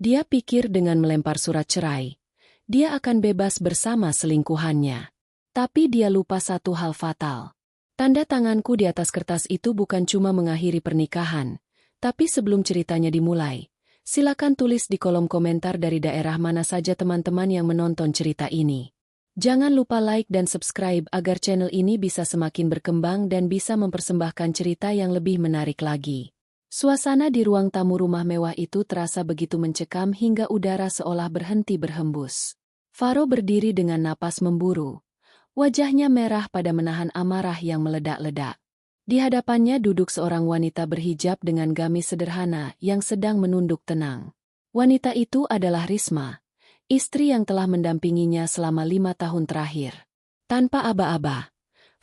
Dia pikir dengan melempar surat cerai, dia akan bebas bersama selingkuhannya. Tapi dia lupa satu hal fatal. Tanda tanganku di atas kertas itu bukan cuma mengakhiri pernikahan, tapi sebelum ceritanya dimulai, silakan tulis di kolom komentar dari daerah mana saja teman-teman yang menonton cerita ini. Jangan lupa like dan subscribe agar channel ini bisa semakin berkembang dan bisa mempersembahkan cerita yang lebih menarik lagi. Suasana di ruang tamu rumah mewah itu terasa begitu mencekam hingga udara seolah berhenti berhembus. Faro berdiri dengan napas memburu. Wajahnya merah pada menahan amarah yang meledak-ledak. Di hadapannya duduk seorang wanita berhijab dengan gamis sederhana yang sedang menunduk tenang. Wanita itu adalah Risma, istri yang telah mendampinginya selama 5 tahun terakhir. Tanpa aba-aba,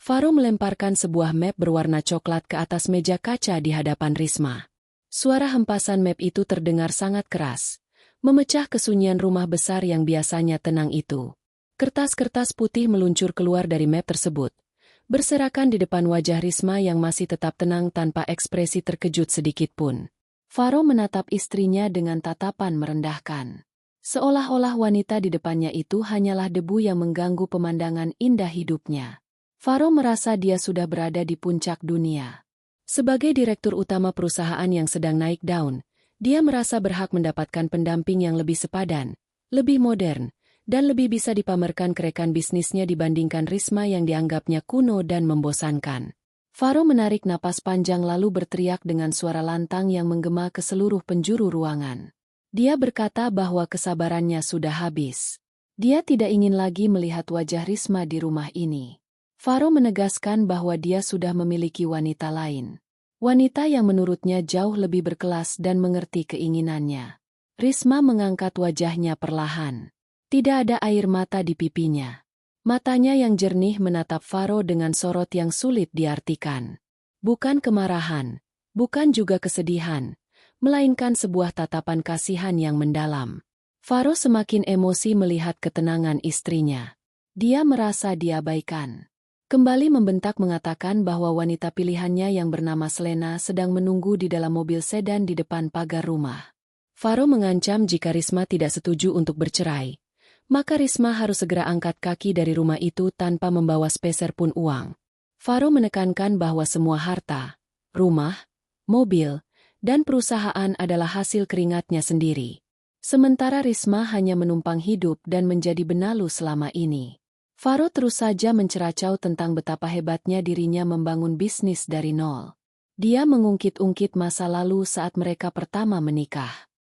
Faro melemparkan sebuah map berwarna coklat ke atas meja kaca di hadapan Risma. Suara hempasan map itu terdengar sangat keras, memecah kesunyian rumah besar yang biasanya tenang itu. Kertas-kertas putih meluncur keluar dari map tersebut, berserakan di depan wajah Risma yang masih tetap tenang tanpa ekspresi terkejut sedikit pun. Faro menatap istrinya dengan tatapan merendahkan. Seolah-olah wanita di depannya itu hanyalah debu yang mengganggu pemandangan indah hidupnya. Faro merasa dia sudah berada di puncak dunia. Sebagai direktur utama perusahaan yang sedang naik daun, dia merasa berhak mendapatkan pendamping yang lebih sepadan, lebih modern, dan lebih bisa dipamerkan kerekan bisnisnya dibandingkan Risma yang dianggapnya kuno dan membosankan. Faro menarik napas panjang lalu berteriak dengan suara lantang yang menggema ke seluruh penjuru ruangan. Dia berkata bahwa kesabarannya sudah habis. Dia tidak ingin lagi melihat wajah Risma di rumah ini. Faro menegaskan bahwa dia sudah memiliki wanita lain. Wanita yang menurutnya jauh lebih berkelas dan mengerti keinginannya. Risma mengangkat wajahnya perlahan. Tidak ada air mata di pipinya. Matanya yang jernih menatap Faro dengan sorot yang sulit diartikan. Bukan kemarahan, bukan juga kesedihan, melainkan sebuah tatapan kasihan yang mendalam. Faro semakin emosi melihat ketenangan istrinya. Dia merasa diabaikan. Kembali membentak mengatakan bahwa wanita pilihannya yang bernama Selena sedang menunggu di dalam mobil sedan di depan pagar rumah. Faro mengancam jika Risma tidak setuju untuk bercerai, maka Risma harus segera angkat kaki dari rumah itu tanpa membawa sepeser pun uang. Faro menekankan bahwa semua harta, rumah, mobil, dan perusahaan adalah hasil keringatnya sendiri. Sementara Risma hanya menumpang hidup dan menjadi benalu selama ini. Faro terus saja menceracau tentang betapa hebatnya dirinya membangun bisnis dari nol. Dia mengungkit-ungkit masa lalu saat mereka pertama menikah.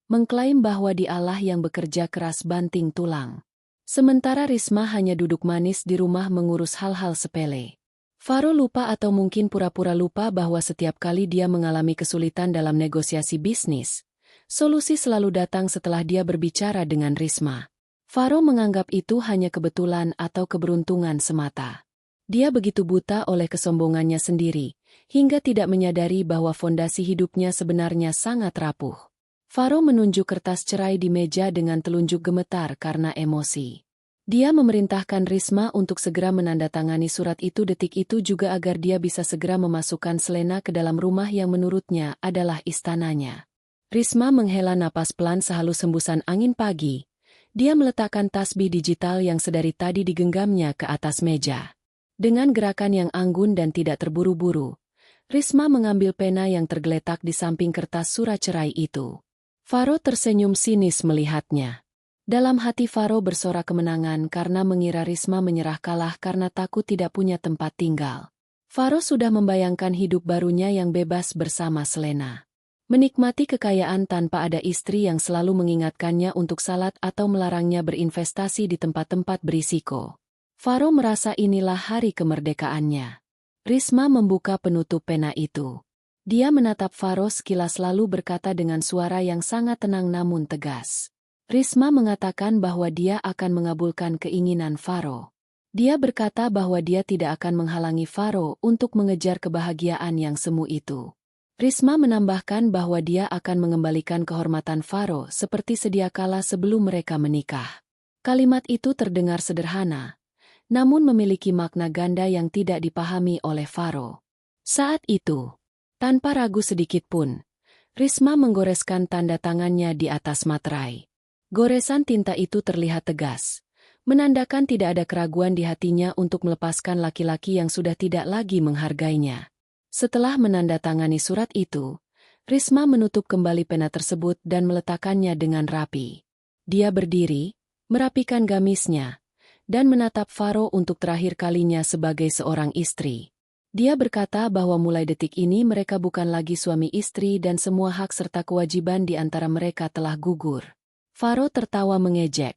Mengklaim bahwa dialah yang bekerja keras banting tulang. Sementara Risma hanya duduk manis di rumah mengurus hal-hal sepele. Faro lupa atau mungkin pura-pura lupa bahwa setiap kali dia mengalami kesulitan dalam negosiasi bisnis, solusi selalu datang setelah dia berbicara dengan Risma. Faro menganggap itu hanya kebetulan atau keberuntungan semata. Dia begitu buta oleh kesombongannya sendiri, hingga tidak menyadari bahwa fondasi hidupnya sebenarnya sangat rapuh. Faro menunjuk kertas cerai di meja dengan telunjuk gemetar karena emosi. Dia memerintahkan Risma untuk segera menandatangani surat itu detik itu juga agar dia bisa segera memasukkan Selena ke dalam rumah yang menurutnya adalah istananya. Risma menghela napas pelan sehalus hembusan angin pagi. Dia meletakkan tasbih digital yang sedari tadi digenggamnya ke atas meja. Dengan gerakan yang anggun dan tidak terburu-buru, Risma mengambil pena yang tergeletak di samping kertas surat cerai itu. Faro tersenyum sinis melihatnya. Dalam hati Faro bersorak kemenangan karena mengira Risma menyerah kalah karena takut tidak punya tempat tinggal. Faro sudah membayangkan hidup barunya yang bebas bersama Selena. Menikmati kekayaan tanpa ada istri yang selalu mengingatkannya untuk salat atau melarangnya berinvestasi di tempat-tempat berisiko. Faro merasa inilah hari kemerdekaannya. Risma membuka penutup pena itu. Dia menatap Faro sekilas lalu berkata dengan suara yang sangat tenang namun tegas. Risma mengatakan bahwa dia akan mengabulkan keinginan Faro. Dia berkata bahwa dia tidak akan menghalangi Faro untuk mengejar kebahagiaan yang semu itu. Risma menambahkan bahwa dia akan mengembalikan kehormatan Faro seperti sedia kala sebelum mereka menikah. Kalimat itu terdengar sederhana, namun memiliki makna ganda yang tidak dipahami oleh Faro. Saat itu, tanpa ragu sedikit pun, Risma menggoreskan tanda tangannya di atas materai. Goresan tinta itu terlihat tegas, menandakan tidak ada keraguan di hatinya untuk melepaskan laki-laki yang sudah tidak lagi menghargainya. Setelah menandatangani surat itu, Risma menutup kembali pena tersebut dan meletakkannya dengan rapi. Dia berdiri, merapikan gamisnya, dan menatap Faro untuk terakhir kalinya sebagai seorang istri. Dia berkata bahwa mulai detik ini mereka bukan lagi suami istri dan semua hak serta kewajiban di antara mereka telah gugur. Faro tertawa mengejek,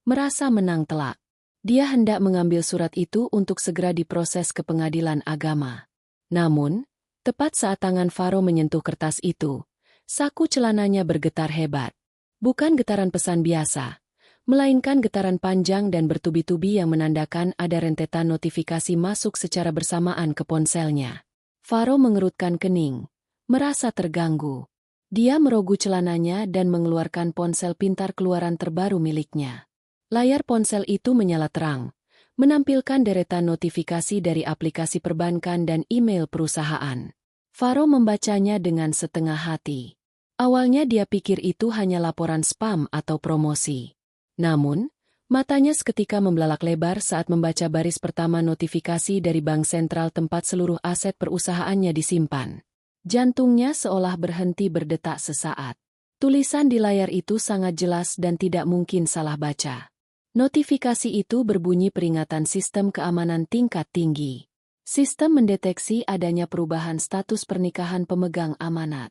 merasa menang telak. Dia hendak mengambil surat itu untuk segera diproses ke pengadilan agama. Namun, tepat saat tangan Faro menyentuh kertas itu, saku celananya bergetar hebat. Bukan getaran pesan biasa, melainkan getaran panjang dan bertubi-tubi yang menandakan ada rentetan notifikasi masuk secara bersamaan ke ponselnya. Faro mengerutkan kening, merasa terganggu. Dia merogoh celananya dan mengeluarkan ponsel pintar keluaran terbaru miliknya. Layar ponsel itu menyala terang, menampilkan deretan notifikasi dari aplikasi perbankan dan email perusahaan. Faro membacanya dengan setengah hati. Awalnya dia pikir itu hanya laporan spam atau promosi. Namun, matanya seketika membelalak lebar saat membaca baris pertama notifikasi dari bank sentral tempat seluruh aset perusahaannya disimpan. Jantungnya seolah berhenti berdetak sesaat. Tulisan di layar itu sangat jelas dan tidak mungkin salah baca. Notifikasi itu berbunyi peringatan sistem keamanan tingkat tinggi. Sistem mendeteksi adanya perubahan status pernikahan pemegang amanat.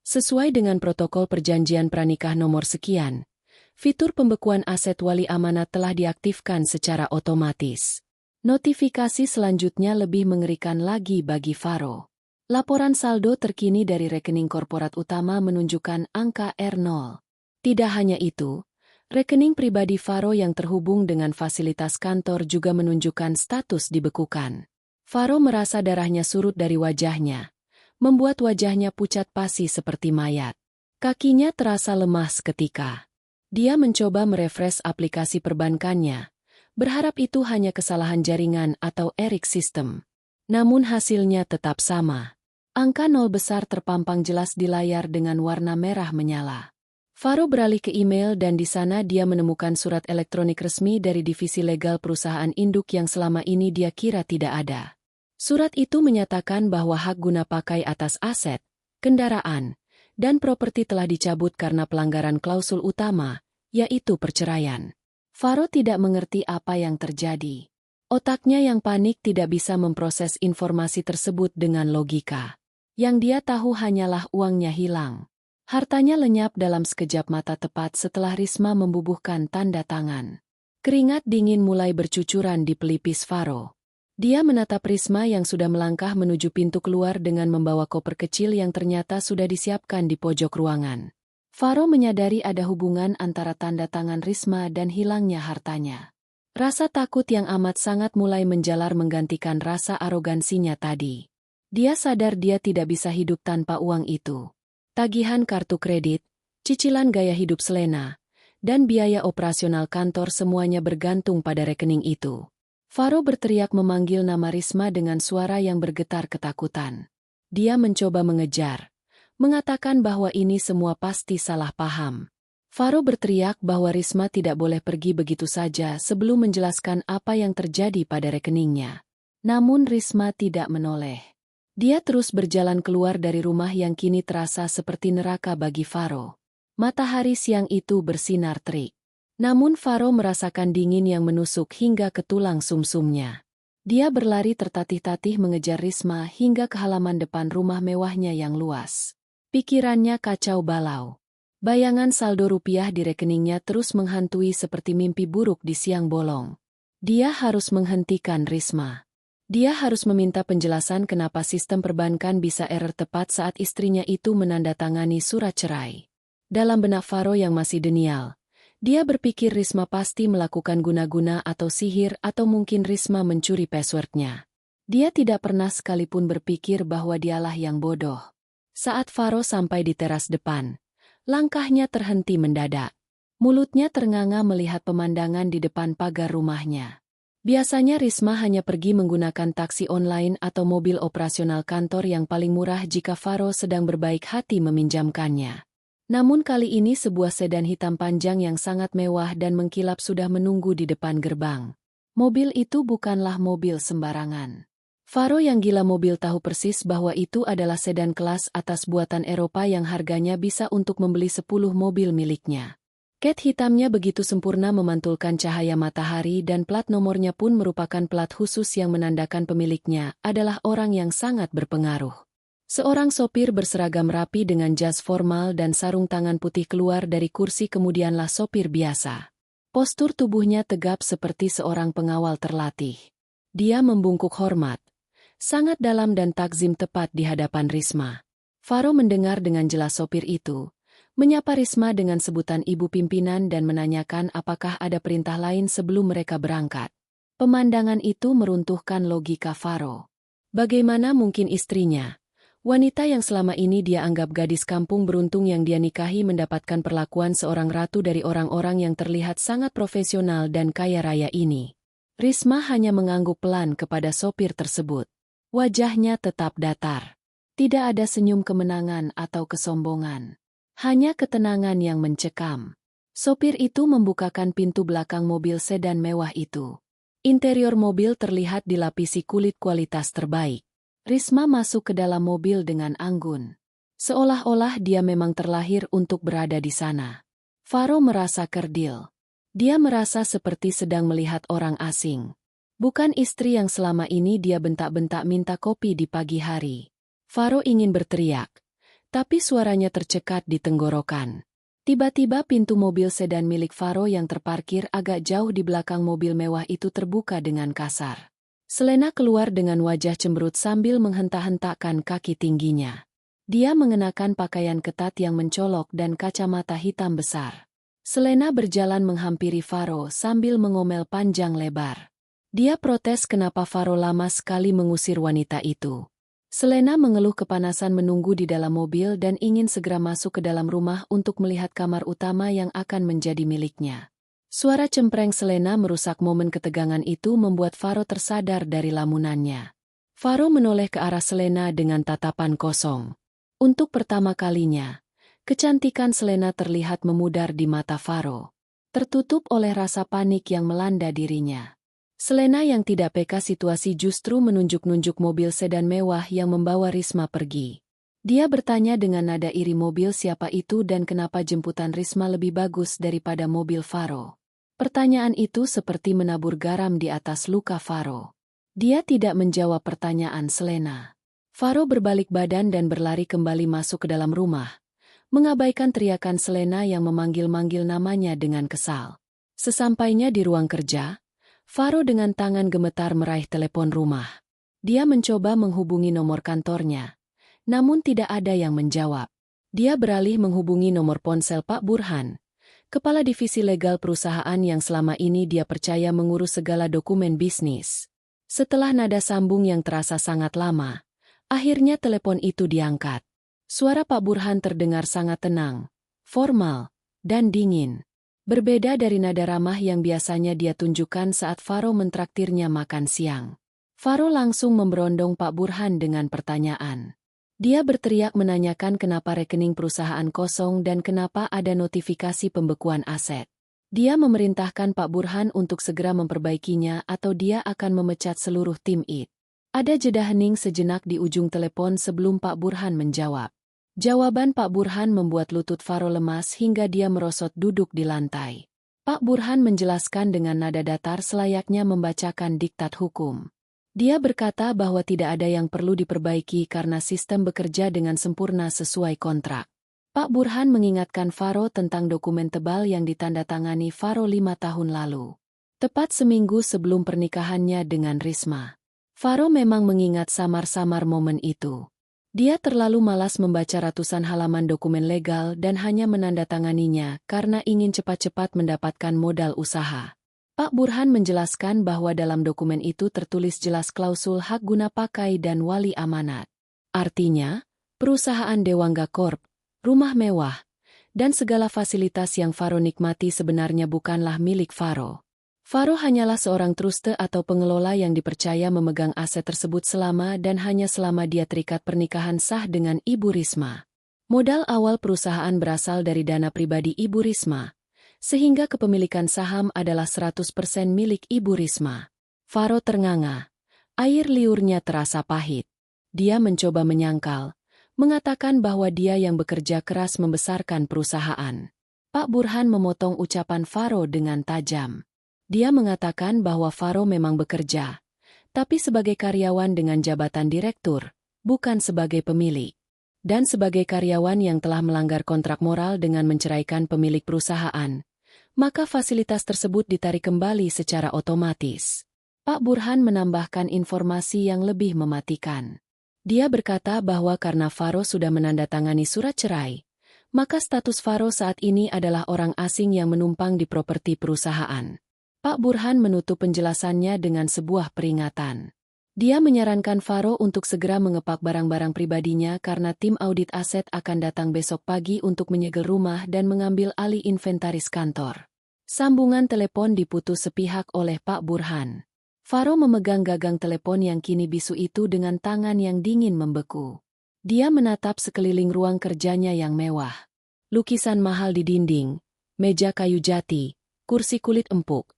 Sesuai dengan protokol perjanjian pranikah nomor sekian, fitur pembekuan aset wali amanat telah diaktifkan secara otomatis. Notifikasi selanjutnya lebih mengerikan lagi bagi Faro. Laporan saldo terkini dari rekening korporat utama menunjukkan angka R0. Tidak hanya itu, rekening pribadi Faro yang terhubung dengan fasilitas kantor juga menunjukkan status dibekukan. Faro merasa darahnya surut dari wajahnya, membuat wajahnya pucat pasi seperti mayat. Kakinya terasa lemah seketika. Dia mencoba merefresh aplikasi perbankannya, berharap itu hanya kesalahan jaringan atau error system. Namun hasilnya tetap sama. Angka 0 besar terpampang jelas di layar dengan warna merah menyala. Faro beralih ke email dan di sana dia menemukan surat elektronik resmi dari divisi legal perusahaan induk yang selama ini dia kira tidak ada. Surat itu menyatakan bahwa hak guna pakai atas aset, kendaraan, dan properti telah dicabut karena pelanggaran klausul utama, yaitu perceraian. Faro tidak mengerti apa yang terjadi. Otaknya yang panik tidak bisa memproses informasi tersebut dengan logika. Yang dia tahu hanyalah uangnya hilang. Hartanya lenyap dalam sekejap mata tepat setelah Risma membubuhkan tanda tangan. Keringat dingin mulai bercucuran di pelipis Faro. Dia menatap Risma yang sudah melangkah menuju pintu keluar dengan membawa koper kecil yang ternyata sudah disiapkan di pojok ruangan. Faro menyadari ada hubungan antara tanda tangan Risma dan hilangnya hartanya. Rasa takut yang amat sangat mulai menjalar menggantikan rasa arogansinya tadi. Dia sadar dia tidak bisa hidup tanpa uang itu. Tagihan kartu kredit, cicilan gaya hidup Selena, dan biaya operasional kantor semuanya bergantung pada rekening itu. Faro berteriak memanggil nama Risma dengan suara yang bergetar ketakutan. Dia mencoba mengejar, mengatakan bahwa ini semua pasti salah paham. Faro berteriak bahwa Risma tidak boleh pergi begitu saja sebelum menjelaskan apa yang terjadi pada rekeningnya. Namun Risma tidak menoleh. Dia terus berjalan keluar dari rumah yang kini terasa seperti neraka bagi Faro. Matahari siang itu bersinar terik. Namun Faro merasakan dingin yang menusuk hingga ke tulang sumsumnya. Dia berlari tertatih-tatih mengejar Risma hingga ke halaman depan rumah mewahnya yang luas. Pikirannya kacau balau. Bayangan saldo rupiah di rekeningnya terus menghantui seperti mimpi buruk di siang bolong. Dia harus menghentikan Risma. Dia harus meminta penjelasan kenapa sistem perbankan bisa error tepat saat istrinya itu menandatangani surat cerai. Dalam benak Faro yang masih denial, dia berpikir Risma pasti melakukan guna-guna atau sihir atau mungkin Risma mencuri passwordnya. Dia tidak pernah sekalipun berpikir bahwa dialah yang bodoh. Saat Faro sampai di teras depan, langkahnya terhenti mendadak. Mulutnya ternganga melihat pemandangan di depan pagar rumahnya. Biasanya Risma hanya pergi menggunakan taksi online atau mobil operasional kantor yang paling murah jika Faro sedang berbaik hati meminjamkannya. Namun kali ini sebuah sedan hitam panjang yang sangat mewah dan mengkilap sudah menunggu di depan gerbang. Mobil itu bukanlah mobil sembarangan. Faro yang gila mobil tahu persis bahwa itu adalah sedan kelas atas buatan Eropa yang harganya bisa untuk membeli 10 mobil miliknya. Cat hitamnya begitu sempurna memantulkan cahaya matahari dan plat nomornya pun merupakan plat khusus yang menandakan pemiliknya adalah orang yang sangat berpengaruh. Seorang sopir berseragam rapi dengan jas formal dan sarung tangan putih keluar dari kursi, kemudianlah sopir biasa. Postur tubuhnya tegap seperti seorang pengawal terlatih. Dia membungkuk hormat, sangat dalam dan takzim tepat di hadapan Risma. Faro mendengar dengan jelas sopir itu menyapa Risma dengan sebutan ibu pimpinan dan menanyakan apakah ada perintah lain sebelum mereka berangkat. Pemandangan itu meruntuhkan logika Faro. Bagaimana mungkin istrinya, wanita yang selama ini dia anggap gadis kampung beruntung yang dia nikahi, mendapatkan perlakuan seorang ratu dari orang-orang yang terlihat sangat profesional dan kaya raya ini? Risma hanya mengangguk pelan kepada sopir tersebut. Wajahnya tetap datar. Tidak ada senyum kemenangan atau kesombongan. Hanya ketenangan yang mencekam. Sopir itu membukakan pintu belakang mobil sedan mewah itu. Interior mobil terlihat dilapisi kulit kualitas terbaik. Risma masuk ke dalam mobil dengan anggun. Seolah-olah dia memang terlahir untuk berada di sana. Faro merasa kerdil. Dia merasa seperti sedang melihat orang asing. Bukan istri yang selama ini dia bentak-bentak minta kopi di pagi hari. Faro ingin berteriak, tapi suaranya tercekat di tenggorokan. Tiba-tiba pintu mobil sedan milik Faro yang terparkir agak jauh di belakang mobil mewah itu terbuka dengan kasar. Selena keluar dengan wajah cemberut sambil menghentak-hentakkan kaki tingginya. Dia mengenakan pakaian ketat yang mencolok dan kacamata hitam besar. Selena berjalan menghampiri Faro sambil mengomel panjang lebar. Dia protes kenapa Faro lama sekali mengusir wanita itu. Selena mengeluh kepanasan menunggu di dalam mobil dan ingin segera masuk ke dalam rumah untuk melihat kamar utama yang akan menjadi miliknya. Suara cempreng Selena merusak momen ketegangan itu, membuat Faro tersadar dari lamunannya. Faro menoleh ke arah Selena dengan tatapan kosong. Untuk pertama kalinya, kecantikan Selena terlihat memudar di mata Faro, tertutup oleh rasa panik yang melanda dirinya. Selena yang tidak peka situasi justru menunjuk-nunjuk mobil sedan mewah yang membawa Risma pergi. Dia bertanya dengan nada iri mobil siapa itu dan kenapa jemputan Risma lebih bagus daripada mobil Faro. Pertanyaan itu seperti menabur garam di atas luka Faro. Dia tidak menjawab pertanyaan Selena. Faro berbalik badan dan berlari kembali masuk ke dalam rumah, mengabaikan teriakan Selena yang memanggil-manggil namanya dengan kesal. Sesampainya di ruang kerja, Faro dengan tangan gemetar meraih telepon rumah. Dia mencoba menghubungi nomor kantornya, namun tidak ada yang menjawab. Dia beralih menghubungi nomor ponsel Pak Burhan, kepala divisi legal perusahaan yang selama ini dia percaya mengurus segala dokumen bisnis. Setelah nada sambung yang terasa sangat lama, akhirnya telepon itu diangkat. Suara Pak Burhan terdengar sangat tenang, formal, dan dingin. Berbeda dari nada ramah yang biasanya dia tunjukkan saat Faro mentraktirnya makan siang. Faro langsung memberondong Pak Burhan dengan pertanyaan. Dia berteriak menanyakan kenapa rekening perusahaan kosong dan kenapa ada notifikasi pembekuan aset. Dia memerintahkan Pak Burhan untuk segera memperbaikinya atau dia akan memecat seluruh tim IT. Ada jeda hening sejenak di ujung telepon sebelum Pak Burhan menjawab. Jawaban Pak Burhan membuat lutut Faro lemas hingga dia merosot duduk di lantai. Pak Burhan menjelaskan dengan nada datar selayaknya membacakan diktat hukum. Dia berkata bahwa tidak ada yang perlu diperbaiki karena sistem bekerja dengan sempurna sesuai kontrak. Pak Burhan mengingatkan Faro tentang dokumen tebal yang ditandatangani Faro 5 tahun lalu. Tepat seminggu sebelum pernikahannya dengan Risma. Faro memang mengingat samar-samar momen itu. Dia terlalu malas membaca ratusan halaman dokumen legal dan hanya menandatanganinya karena ingin cepat-cepat mendapatkan modal usaha. Pak Burhan menjelaskan bahwa dalam dokumen itu tertulis jelas klausul hak guna pakai dan wali amanat. Artinya, perusahaan Dewangga Corp, rumah mewah, dan segala fasilitas yang Faro nikmati sebenarnya bukanlah milik Faro. Faro hanyalah seorang truste atau pengelola yang dipercaya memegang aset tersebut selama dan hanya selama dia terikat pernikahan sah dengan Ibu Risma. Modal awal perusahaan berasal dari dana pribadi Ibu Risma, sehingga kepemilikan saham adalah 100% milik Ibu Risma. Faro ternganga. Air liurnya terasa pahit. Dia mencoba menyangkal, mengatakan bahwa dia yang bekerja keras membesarkan perusahaan. Pak Burhan memotong ucapan Faro dengan tajam. Dia mengatakan bahwa Faro memang bekerja, tapi sebagai karyawan dengan jabatan direktur, bukan sebagai pemilik. Dan sebagai karyawan yang telah melanggar kontrak moral dengan menceraikan pemilik perusahaan, maka fasilitas tersebut ditarik kembali secara otomatis. Pak Burhan menambahkan informasi yang lebih mematikan. Dia berkata bahwa karena Faro sudah menandatangani surat cerai, maka status Faro saat ini adalah orang asing yang menumpang di properti perusahaan. Pak Burhan menutup penjelasannya dengan sebuah peringatan. Dia menyarankan Faro untuk segera mengepak barang-barang pribadinya karena tim audit aset akan datang besok pagi untuk menyegel rumah dan mengambil alih inventaris kantor. Sambungan telepon diputus sepihak oleh Pak Burhan. Faro memegang gagang telepon yang kini bisu itu dengan tangan yang dingin membeku. Dia menatap sekeliling ruang kerjanya yang mewah. Lukisan mahal di dinding, meja kayu jati, kursi kulit empuk.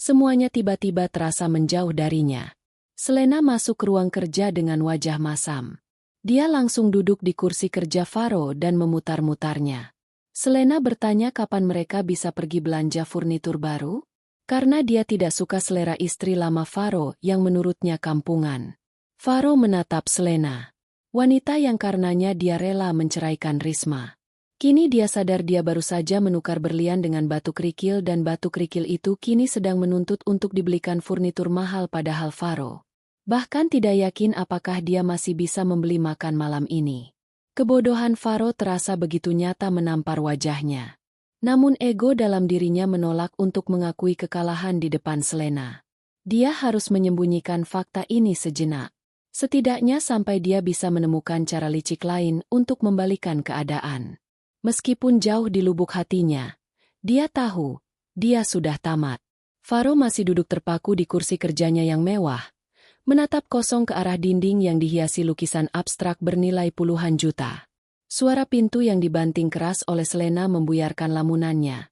Semuanya tiba-tiba terasa menjauh darinya. Selena masuk ke ruang kerja dengan wajah masam. Dia langsung duduk di kursi kerja Faro dan memutar-mutarnya. Selena bertanya kapan mereka bisa pergi belanja furnitur baru? Karena dia tidak suka selera istri lama Faro yang menurutnya kampungan. Faro menatap Selena. Wanita yang karenanya dia rela menceraikan Risma. Kini dia sadar dia baru saja menukar berlian dengan batu kerikil dan batu kerikil itu kini sedang menuntut untuk dibelikan furnitur mahal padahal Faro bahkan tidak yakin apakah dia masih bisa membeli makan malam ini. Kebodohan Faro terasa begitu nyata menampar wajahnya. Namun ego dalam dirinya menolak untuk mengakui kekalahan di depan Selena. Dia harus menyembunyikan fakta ini sejenak. Setidaknya sampai dia bisa menemukan cara licik lain untuk membalikan keadaan. Meskipun jauh di lubuk hatinya, dia tahu, dia sudah tamat. Faro masih duduk terpaku di kursi kerjanya yang mewah, menatap kosong ke arah dinding yang dihiasi lukisan abstrak bernilai puluhan juta. Suara pintu yang dibanting keras oleh Selena membuyarkan lamunannya.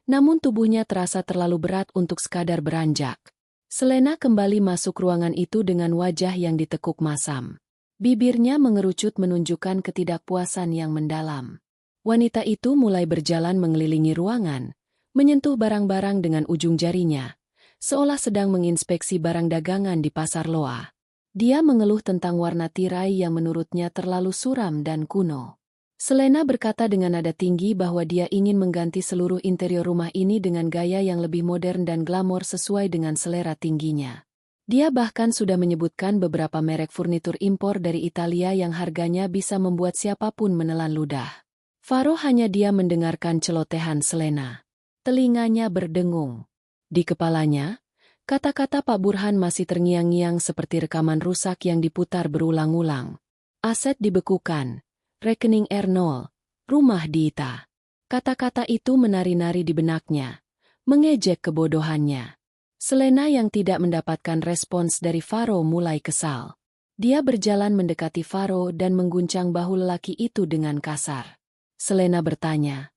Namun tubuhnya terasa terlalu berat untuk sekadar beranjak. Selena kembali masuk ruangan itu dengan wajah yang ditekuk masam. Bibirnya mengerucut menunjukkan ketidakpuasan yang mendalam. Wanita itu mulai berjalan mengelilingi ruangan, menyentuh barang-barang dengan ujung jarinya, seolah sedang menginspeksi barang dagangan di pasar loa. Dia mengeluh tentang warna tirai yang menurutnya terlalu suram dan kuno. Selena berkata dengan nada tinggi bahwa dia ingin mengganti seluruh interior rumah ini dengan gaya yang lebih modern dan glamor sesuai dengan selera tingginya. Dia bahkan sudah menyebutkan beberapa merek furnitur impor dari Italia yang harganya bisa membuat siapapun menelan ludah. Faro hanya dia mendengarkan celotehan Selena. Telinganya berdengung. Di kepalanya, kata-kata Pak Burhan masih terngiang-ngiang seperti rekaman rusak yang diputar berulang-ulang. Aset dibekukan, rekening R0, rumah diita. Kata-kata itu menari-nari di benaknya, mengejek kebodohannya. Selena yang tidak mendapatkan respons dari Faro mulai kesal. Dia berjalan mendekati Faro dan mengguncang bahu lelaki itu dengan kasar. Selena bertanya,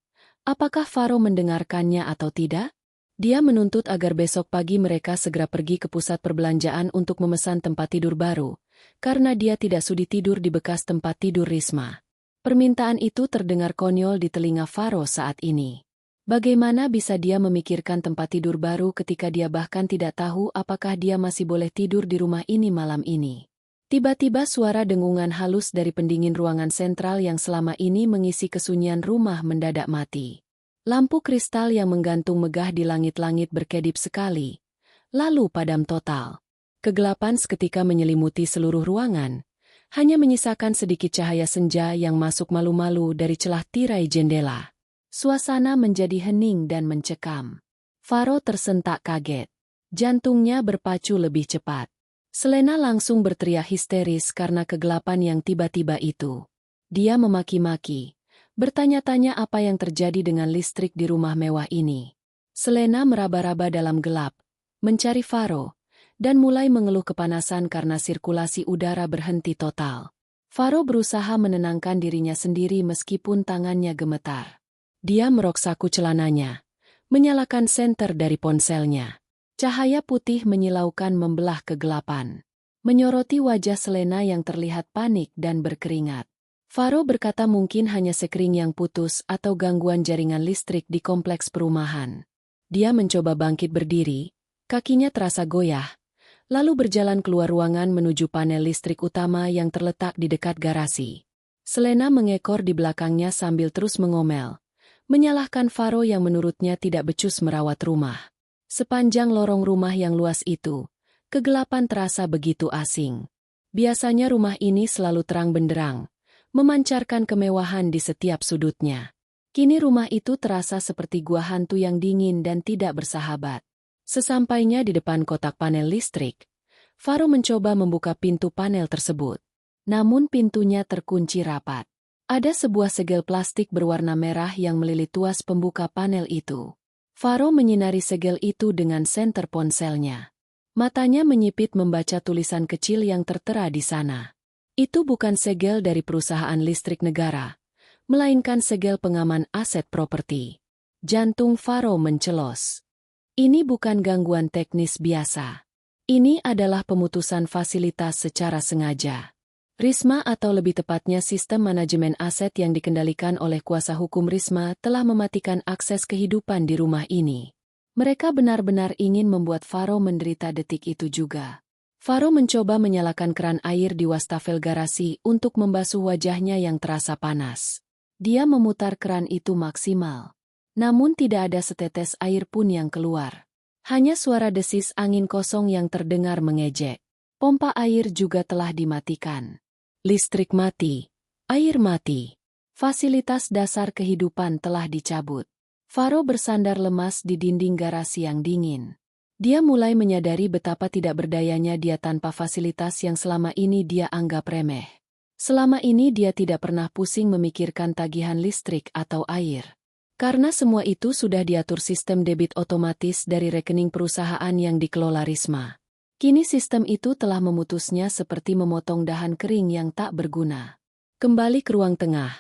apakah Faro mendengarkannya atau tidak? Dia menuntut agar besok pagi mereka segera pergi ke pusat perbelanjaan untuk memesan tempat tidur baru, karena dia tidak sudi tidur di bekas tempat tidur Risma. Permintaan itu terdengar konyol di telinga Faro saat ini. Bagaimana bisa dia memikirkan tempat tidur baru ketika dia bahkan tidak tahu apakah dia masih boleh tidur di rumah ini malam ini? Tiba-tiba suara dengungan halus dari pendingin ruangan sentral yang selama ini mengisi kesunyian rumah mendadak mati. Lampu kristal yang menggantung megah di langit-langit berkedip sekali, lalu padam total. Kegelapan seketika menyelimuti seluruh ruangan, hanya menyisakan sedikit cahaya senja yang masuk malu-malu dari celah tirai jendela. Suasana menjadi hening dan mencekam. Faro tersentak kaget. Jantungnya berpacu lebih cepat. Selena langsung berteriak histeris karena kegelapan yang tiba-tiba itu. Dia memaki-maki, bertanya-tanya apa yang terjadi dengan listrik di rumah mewah ini. Selena meraba-raba dalam gelap, mencari Faro, dan mulai mengeluh kepanasan karena sirkulasi udara berhenti total. Faro berusaha menenangkan dirinya sendiri meskipun tangannya gemetar. Dia merok saku celananya, menyalakan senter dari ponselnya. Cahaya putih menyilaukan membelah kegelapan, menyoroti wajah Selena yang terlihat panik dan berkeringat. Faro berkata mungkin hanya sekring yang putus atau gangguan jaringan listrik di kompleks perumahan. Dia mencoba bangkit berdiri, kakinya terasa goyah, lalu berjalan keluar ruangan menuju panel listrik utama yang terletak di dekat garasi. Selena mengekor di belakangnya sambil terus mengomel, menyalahkan Faro yang menurutnya tidak becus merawat rumah. Sepanjang lorong rumah yang luas itu, kegelapan terasa begitu asing. Biasanya rumah ini selalu terang benderang, memancarkan kemewahan di setiap sudutnya. Kini rumah itu terasa seperti gua hantu yang dingin dan tidak bersahabat. Sesampainya di depan kotak panel listrik, Faro mencoba membuka pintu panel tersebut. Namun pintunya terkunci rapat. Ada sebuah segel plastik berwarna merah yang melilit tuas pembuka panel itu. Faro menyinari segel itu dengan senter ponselnya. Matanya menyipit membaca tulisan kecil yang tertera di sana. Itu bukan segel dari perusahaan listrik negara, melainkan segel pengaman aset properti. Jantung Faro mencelos. Ini bukan gangguan teknis biasa. Ini adalah pemutusan fasilitas secara sengaja. Risma atau lebih tepatnya sistem manajemen aset yang dikendalikan oleh kuasa hukum Risma telah mematikan akses kehidupan di rumah ini. Mereka benar-benar ingin membuat Faro menderita detik itu juga. Faro mencoba menyalakan keran air di wastafel garasi untuk membasuh wajahnya yang terasa panas. Dia memutar keran itu maksimal. Namun tidak ada setetes air pun yang keluar. Hanya suara desis angin kosong yang terdengar mengejek. Pompa air juga telah dimatikan. Listrik mati, air mati. Fasilitas dasar kehidupan telah dicabut. Faro bersandar lemas di dinding garasi yang dingin. Dia mulai menyadari betapa tidak berdayanya dia tanpa fasilitas yang selama ini dia anggap remeh. Selama ini dia tidak pernah pusing memikirkan tagihan listrik atau air. Karena semua itu sudah diatur sistem debit otomatis dari rekening perusahaan yang dikelola Risma. Kini sistem itu telah memutusnya seperti memotong dahan kering yang tak berguna. Kembali ke ruang tengah.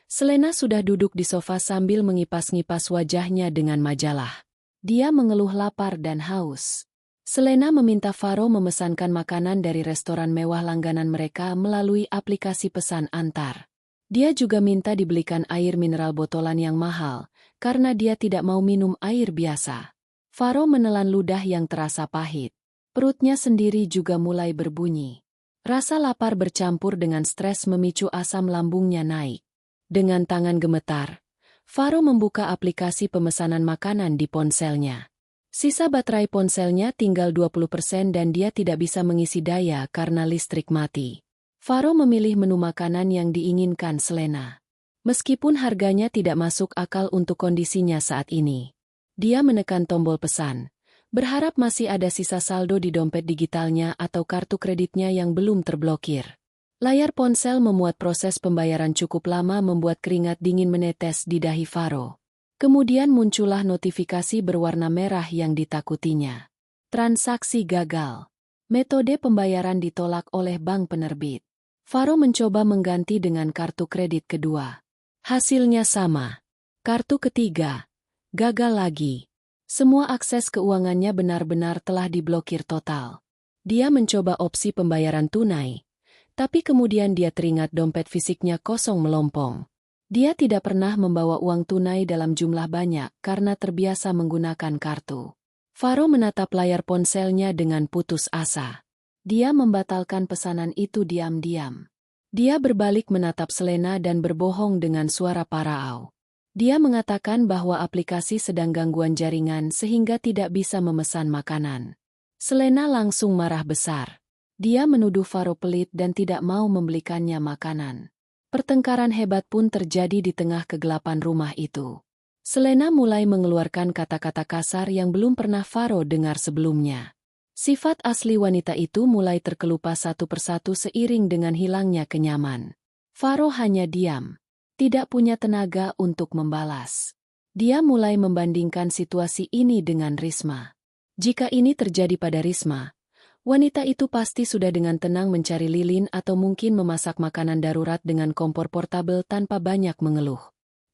Selena sudah duduk di sofa sambil mengipas-ngipas wajahnya dengan majalah. Dia mengeluh lapar dan haus. Selena meminta Faro memesankan makanan dari restoran mewah langganan mereka melalui aplikasi pesan antar. Dia juga minta dibelikan air mineral botolan yang mahal, karena dia tidak mau minum air biasa. Faro menelan ludah yang terasa pahit. Perutnya sendiri juga mulai berbunyi. Rasa lapar bercampur dengan stres memicu asam lambungnya naik. Dengan tangan gemetar, Faro membuka aplikasi pemesanan makanan di ponselnya. Sisa baterai ponselnya tinggal 20% dan dia tidak bisa mengisi daya karena listrik mati. Faro memilih menu makanan yang diinginkan Selena. Meskipun harganya tidak masuk akal untuk kondisinya saat ini. Dia menekan tombol pesan. Berharap masih ada sisa saldo di dompet digitalnya atau kartu kreditnya yang belum terblokir. Layar ponsel memuat proses pembayaran cukup lama membuat keringat dingin menetes di dahi Faro. Kemudian muncullah notifikasi berwarna merah yang ditakutinya. Transaksi gagal. Metode pembayaran ditolak oleh bank penerbit. Faro mencoba mengganti dengan kartu kredit kedua. Hasilnya sama. Kartu ketiga. Gagal lagi. Semua akses keuangannya benar-benar telah diblokir total. Dia mencoba opsi pembayaran tunai, tapi kemudian dia teringat dompet fisiknya kosong melompong. Dia tidak pernah membawa uang tunai dalam jumlah banyak karena terbiasa menggunakan kartu. Faro menatap layar ponselnya dengan putus asa. Dia membatalkan pesanan itu diam-diam. Dia berbalik menatap Selena dan berbohong dengan suara parau. Dia mengatakan bahwa aplikasi sedang gangguan jaringan sehingga tidak bisa memesan makanan. Selena langsung marah besar. Dia menuduh Faro pelit dan tidak mau membelikannya makanan. Pertengkaran hebat pun terjadi di tengah kegelapan rumah itu. Selena mulai mengeluarkan kata-kata kasar yang belum pernah Faro dengar sebelumnya. Sifat asli wanita itu mulai terkelupas satu persatu seiring dengan hilangnya kenyaman. Faro hanya diam. Tidak punya tenaga untuk membalas. Dia mulai membandingkan situasi ini dengan Risma. Jika ini terjadi pada Risma, wanita itu pasti sudah dengan tenang mencari lilin atau mungkin memasak makanan darurat dengan kompor portabel tanpa banyak mengeluh.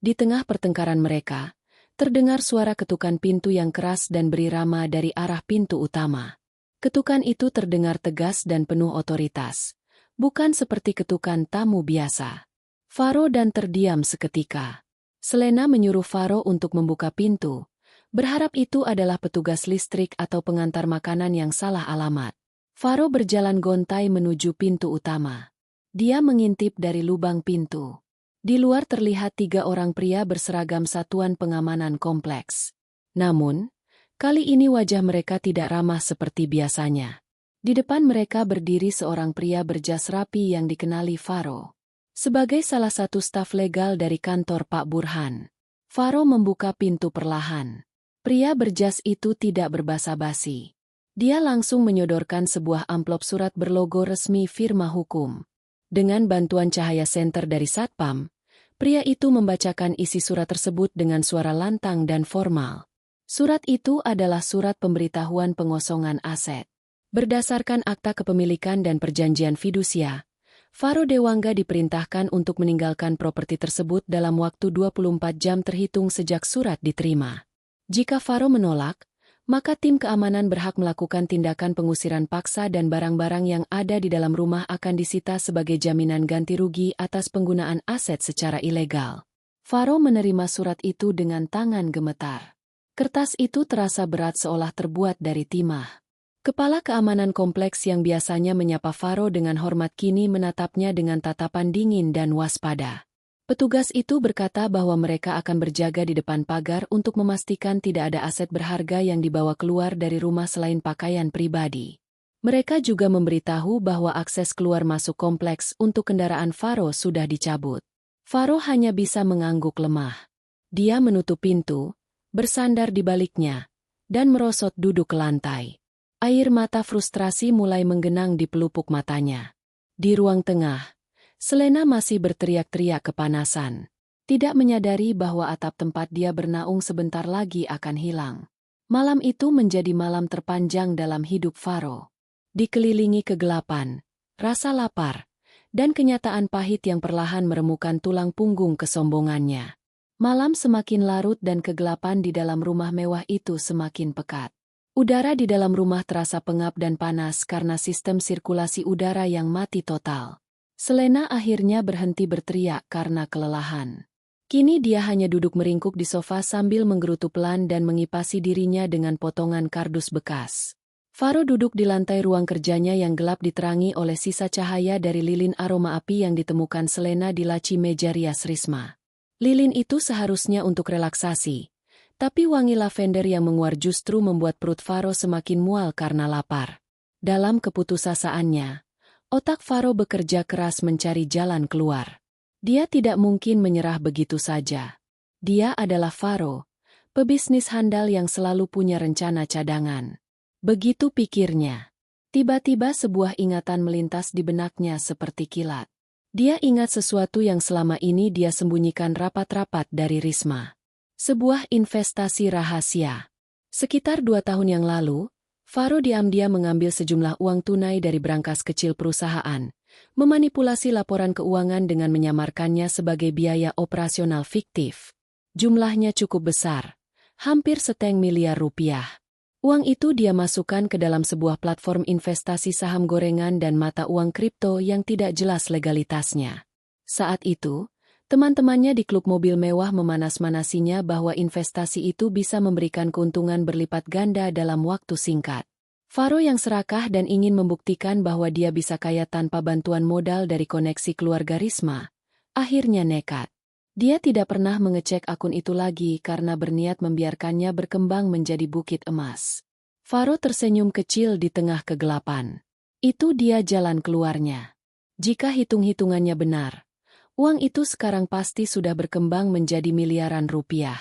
Di tengah pertengkaran mereka, terdengar suara ketukan pintu yang keras dan berirama dari arah pintu utama. Ketukan itu terdengar tegas dan penuh otoritas, bukan seperti ketukan tamu biasa. Faro dan terdiam seketika. Selena menyuruh Faro untuk membuka pintu, berharap itu adalah petugas listrik atau pengantar makanan yang salah alamat. Faro berjalan gontai menuju pintu utama. Dia mengintip dari lubang pintu. Di luar terlihat 3 orang pria berseragam satuan pengamanan kompleks. Namun, kali ini wajah mereka tidak ramah seperti biasanya. Di depan mereka berdiri seorang pria berjas rapi yang dikenali Faro sebagai salah satu staf legal dari kantor Pak Burhan. Faro membuka pintu perlahan. Pria berjas itu tidak berbasa-basi. Dia langsung menyodorkan sebuah amplop surat berlogo resmi firma hukum. Dengan bantuan cahaya senter dari Satpam, pria itu membacakan isi surat tersebut dengan suara lantang dan formal. Surat itu adalah surat pemberitahuan pengosongan aset. Berdasarkan akta kepemilikan dan perjanjian fidusia, Faro Dewangga diperintahkan untuk meninggalkan properti tersebut dalam waktu 24 jam terhitung sejak surat diterima. Jika Faro menolak, maka tim keamanan berhak melakukan tindakan pengusiran paksa dan barang-barang yang ada di dalam rumah akan disita sebagai jaminan ganti rugi atas penggunaan aset secara ilegal. Faro menerima surat itu dengan tangan gemetar. Kertas itu terasa berat seolah terbuat dari timah. Kepala keamanan kompleks yang biasanya menyapa Faro dengan hormat kini menatapnya dengan tatapan dingin dan waspada. Petugas itu berkata bahwa mereka akan berjaga di depan pagar untuk memastikan tidak ada aset berharga yang dibawa keluar dari rumah selain pakaian pribadi. Mereka juga memberitahu bahwa akses keluar masuk kompleks untuk kendaraan Faro sudah dicabut. Faro hanya bisa mengangguk lemah. Dia menutup pintu, bersandar di baliknya, dan merosot duduk ke lantai. Air mata frustrasi mulai menggenang di pelupuk matanya. Di ruang tengah, Selena masih berteriak-teriak kepanasan. Tidak menyadari bahwa atap tempat dia bernaung sebentar lagi akan hilang. Malam itu menjadi malam terpanjang dalam hidup Faro. Dikelilingi kegelapan, rasa lapar, dan kenyataan pahit yang perlahan meremukan tulang punggung kesombongannya. Malam semakin larut dan kegelapan di dalam rumah mewah itu semakin pekat. Udara di dalam rumah terasa pengap dan panas karena sistem sirkulasi udara yang mati total. Selena akhirnya berhenti berteriak karena kelelahan. Kini dia hanya duduk meringkuk di sofa sambil menggerutu pelan dan mengipasi dirinya dengan potongan kardus bekas. Faro duduk di lantai ruang kerjanya yang gelap diterangi oleh sisa cahaya dari lilin aroma api yang ditemukan Selena di laci meja rias Risma. Lilin itu seharusnya untuk relaksasi. Tapi wangi lavender yang menguar justru membuat perut Faro semakin mual karena lapar. Dalam keputusasaannya, otak Faro bekerja keras mencari jalan keluar. Dia tidak mungkin menyerah begitu saja. Dia adalah Faro, pebisnis handal yang selalu punya rencana cadangan. Begitu pikirnya. Tiba-tiba sebuah ingatan melintas di benaknya seperti kilat. Dia ingat sesuatu yang selama ini dia sembunyikan rapat-rapat dari Risma. Sebuah investasi rahasia. Sekitar 2 tahun yang lalu, Faro diam-diam mengambil sejumlah uang tunai dari brankas kecil perusahaan, memanipulasi laporan keuangan dengan menyamarkannya sebagai biaya operasional fiktif. Jumlahnya cukup besar, hampir seteng miliar rupiah. Uang itu dia masukkan ke dalam sebuah platform investasi saham gorengan dan mata uang kripto yang tidak jelas legalitasnya. Saat itu, teman-temannya di klub mobil mewah memanas-manasinya bahwa investasi itu bisa memberikan keuntungan berlipat ganda dalam waktu singkat. Faro yang serakah dan ingin membuktikan bahwa dia bisa kaya tanpa bantuan modal dari koneksi keluarga Risma, akhirnya nekat. Dia tidak pernah mengecek akun itu lagi karena berniat membiarkannya berkembang menjadi bukit emas. Faro tersenyum kecil di tengah kegelapan. Itu dia jalan keluarnya. Jika hitung-hitungannya benar, uang itu sekarang pasti sudah berkembang menjadi miliaran rupiah.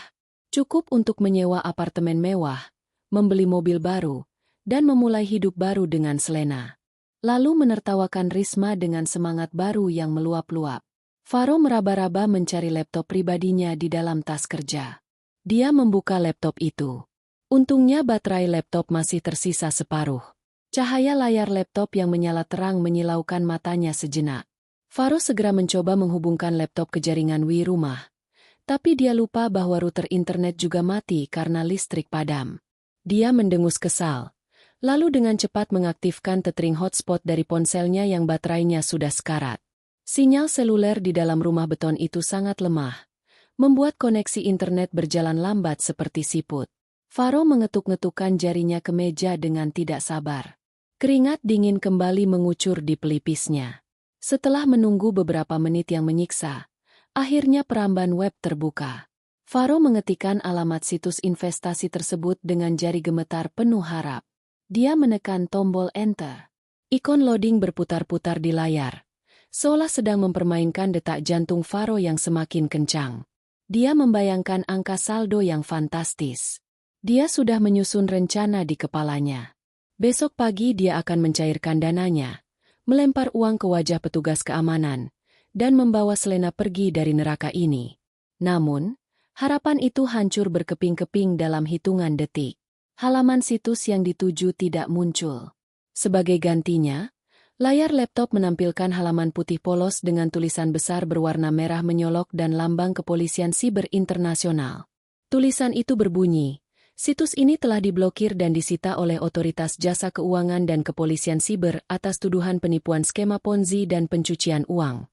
Cukup untuk menyewa apartemen mewah, membeli mobil baru, dan memulai hidup baru dengan Selena. Lalu menertawakan Risma dengan semangat baru yang meluap-luap. Faro meraba-raba mencari laptop pribadinya di dalam tas kerja. Dia membuka laptop itu. Untungnya baterai laptop masih tersisa separuh. Cahaya layar laptop yang menyala terang menyilaukan matanya sejenak. Faro segera mencoba menghubungkan laptop ke jaringan Wi rumah. Tapi dia lupa bahwa router internet juga mati karena listrik padam. Dia mendengus kesal. Lalu dengan cepat mengaktifkan tethering hotspot dari ponselnya yang baterainya sudah sekarat. Sinyal seluler di dalam rumah beton itu sangat lemah, membuat koneksi internet berjalan lambat seperti siput. Faro mengetuk-ngetukkan jarinya ke meja dengan tidak sabar. Keringat dingin kembali mengucur di pelipisnya. Setelah menunggu beberapa menit yang menyiksa, akhirnya peramban web terbuka. Faro mengetikkan alamat situs investasi tersebut dengan jari gemetar penuh harap. Dia menekan tombol enter. Ikon loading berputar-putar di layar, seolah sedang mempermainkan detak jantung Faro yang semakin kencang. Dia membayangkan angka saldo yang fantastis. Dia sudah menyusun rencana di kepalanya. Besok pagi dia akan mencairkan dananya, melempar uang ke wajah petugas keamanan, dan membawa Selena pergi dari neraka ini. Namun, harapan itu hancur berkeping-keping dalam hitungan detik. Halaman situs yang dituju tidak muncul. Sebagai gantinya, layar laptop menampilkan halaman putih polos dengan tulisan besar berwarna merah menyolok dan lambang Kepolisian Siber Internasional. Tulisan itu berbunyi, situs ini telah diblokir dan disita oleh Otoritas Jasa Keuangan dan Kepolisian Siber atas tuduhan penipuan skema Ponzi dan pencucian uang.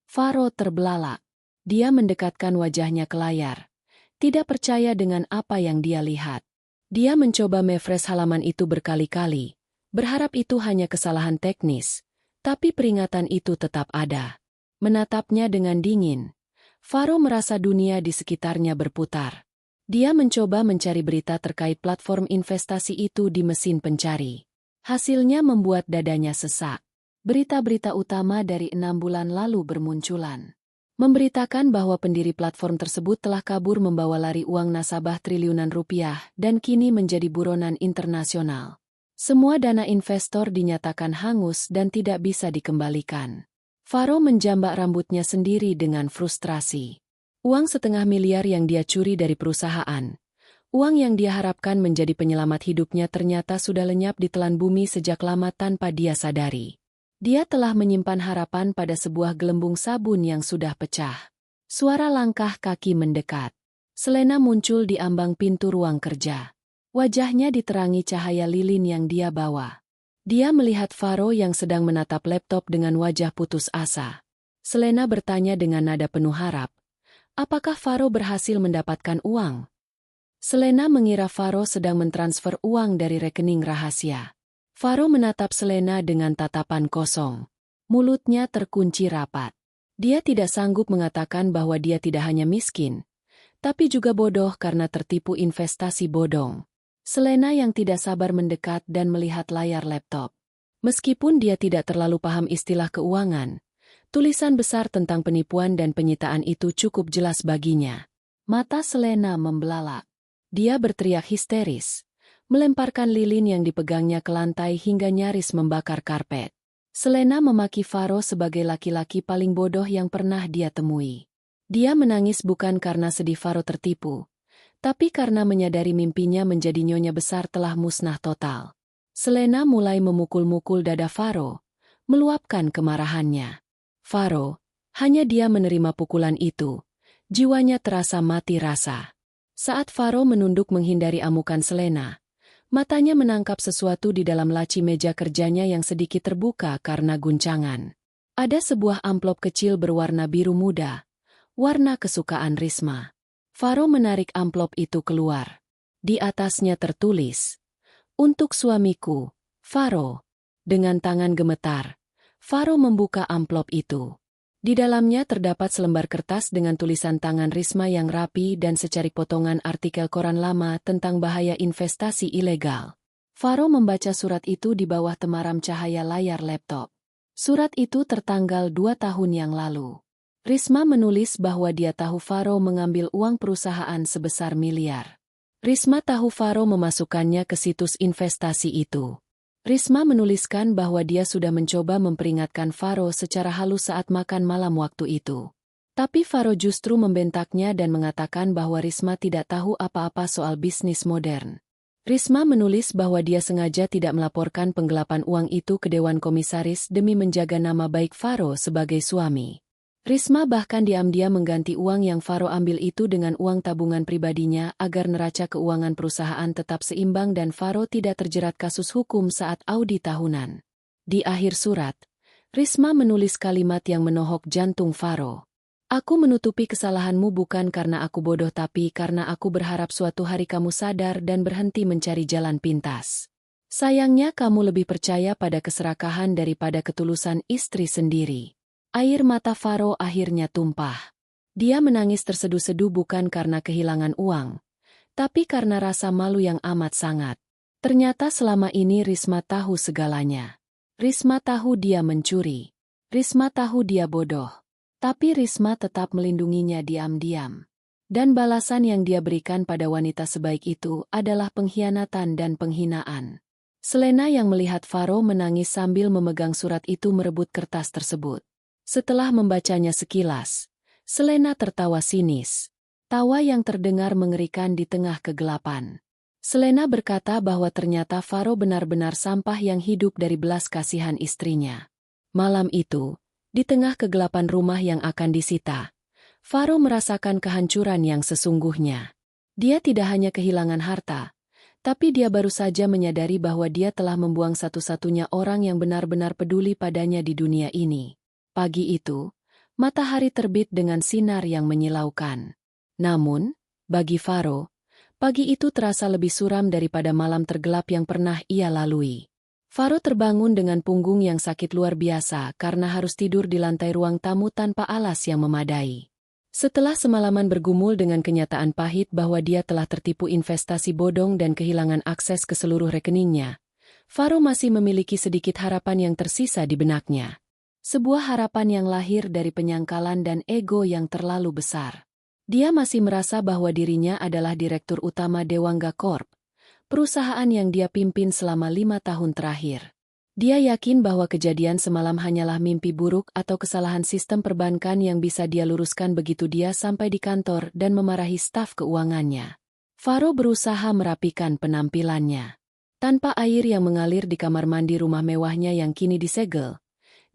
Faro terbelalak. Dia mendekatkan wajahnya ke layar. Tidak percaya dengan apa yang dia lihat. Dia mencoba merefresh halaman itu berkali-kali, berharap itu hanya kesalahan teknis, tapi peringatan itu tetap ada. Menatapnya dengan dingin, Faro merasa dunia di sekitarnya berputar. Dia mencoba mencari berita terkait platform investasi itu di mesin pencari. Hasilnya membuat dadanya sesak. Berita-berita utama dari 6 bulan lalu bermunculan, memberitakan bahwa pendiri platform tersebut telah kabur membawa lari uang nasabah triliunan rupiah dan kini menjadi buronan internasional. Semua dana investor dinyatakan hangus dan tidak bisa dikembalikan. Faro menjambak rambutnya sendiri dengan frustrasi. Uang 500 miliar yang dia curi dari perusahaan, uang yang dia harapkan menjadi penyelamat hidupnya ternyata sudah lenyap ditelan bumi sejak lama tanpa dia sadari. Dia telah menyimpan harapan pada sebuah gelembung sabun yang sudah pecah. Suara langkah kaki mendekat. Selena muncul di ambang pintu ruang kerja. Wajahnya diterangi cahaya lilin yang dia bawa. Dia melihat Faro yang sedang menatap laptop dengan wajah putus asa. Selena bertanya dengan nada penuh harap, apakah Faro berhasil mendapatkan uang? Selena mengira Faro sedang mentransfer uang dari rekening rahasia. Faro menatap Selena dengan tatapan kosong. Mulutnya terkunci rapat. Dia tidak sanggup mengatakan bahwa dia tidak hanya miskin, tapi juga bodoh karena tertipu investasi bodong. Selena yang tidak sabar mendekat dan melihat layar laptop. Meskipun dia tidak terlalu paham istilah keuangan, tulisan besar tentang penipuan dan penyitaan itu cukup jelas baginya. Mata Selena membelalak. Dia berteriak histeris, melemparkan lilin yang dipegangnya ke lantai hingga nyaris membakar karpet. Selena memaki Faro sebagai laki-laki paling bodoh yang pernah dia temui. Dia menangis bukan karena sedih Faro tertipu, tapi karena menyadari mimpinya menjadi nyonya besar telah musnah total. Selena mulai memukul-mukul dada Faro, meluapkan kemarahannya. Faro, hanya dia menerima pukulan itu. Jiwanya terasa mati rasa. Saat Faro menunduk menghindari amukan Selena, matanya menangkap sesuatu di dalam laci meja kerjanya yang sedikit terbuka karena guncangan. Ada sebuah amplop kecil berwarna biru muda, warna kesukaan Risma. Faro menarik amplop itu keluar. Di atasnya tertulis, "Untuk suamiku, Faro." Dengan tangan gemetar, Faro membuka amplop itu. Di dalamnya terdapat selembar kertas dengan tulisan tangan Risma yang rapi dan secari potongan artikel koran lama tentang bahaya investasi ilegal. Faro membaca surat itu di bawah temaram cahaya layar laptop. Surat itu tertanggal 2 tahun yang lalu. Risma menulis bahwa dia tahu Faro mengambil uang perusahaan sebesar miliar. Risma tahu Faro memasukkannya ke situs investasi itu. Risma menuliskan bahwa dia sudah mencoba memperingatkan Faro secara halus saat makan malam waktu itu. Tapi Faro justru membentaknya dan mengatakan bahwa Risma tidak tahu apa-apa soal bisnis modern. Risma menulis bahwa dia sengaja tidak melaporkan penggelapan uang itu ke Dewan Komisaris demi menjaga nama baik Faro sebagai suami. Risma bahkan diam-diam mengganti uang yang Faro ambil itu dengan uang tabungan pribadinya agar neraca keuangan perusahaan tetap seimbang dan Faro tidak terjerat kasus hukum saat audit tahunan. Di akhir surat, Risma menulis kalimat yang menohok jantung Faro. Aku menutupi kesalahanmu bukan karena aku bodoh tapi karena aku berharap suatu hari kamu sadar dan berhenti mencari jalan pintas. Sayangnya kamu lebih percaya pada keserakahan daripada ketulusan istri sendiri. Air mata Faro akhirnya tumpah. Dia menangis terseduh-seduh bukan karena kehilangan uang, tapi karena rasa malu yang amat sangat. Ternyata selama ini Risma tahu segalanya. Risma tahu dia mencuri. Risma tahu dia bodoh. Tapi Risma tetap melindunginya diam-diam. Dan balasan yang dia berikan pada wanita sebaik itu adalah pengkhianatan dan penghinaan. Selena yang melihat Faro menangis sambil memegang surat itu merebut kertas tersebut. Setelah membacanya sekilas, Selena tertawa sinis. Tawa yang terdengar mengerikan di tengah kegelapan. Selena berkata bahwa ternyata Faro benar-benar sampah yang hidup dari belas kasihan istrinya. Malam itu, di tengah kegelapan rumah yang akan disita, Faro merasakan kehancuran yang sesungguhnya. Dia tidak hanya kehilangan harta, tapi dia baru saja menyadari bahwa dia telah membuang satu-satunya orang yang benar-benar peduli padanya di dunia ini. Pagi itu, matahari terbit dengan sinar yang menyilaukan. Namun, bagi Faro, pagi itu terasa lebih suram daripada malam tergelap yang pernah ia lalui. Faro terbangun dengan punggung yang sakit luar biasa karena harus tidur di lantai ruang tamu tanpa alas yang memadai. Setelah semalaman bergumul dengan kenyataan pahit bahwa dia telah tertipu investasi bodong dan kehilangan akses ke seluruh rekeningnya, Faro masih memiliki sedikit harapan yang tersisa di benaknya. Sebuah harapan yang lahir dari penyangkalan dan ego yang terlalu besar. Dia masih merasa bahwa dirinya adalah direktur utama Dewangga Corp, perusahaan yang dia pimpin selama 5 tahun terakhir. Dia yakin bahwa kejadian semalam hanyalah mimpi buruk atau kesalahan sistem perbankan yang bisa dia luruskan begitu dia sampai di kantor dan memarahi staf keuangannya. Faro berusaha merapikan penampilannya. Tanpa air yang mengalir di kamar mandi rumah mewahnya yang kini disegel,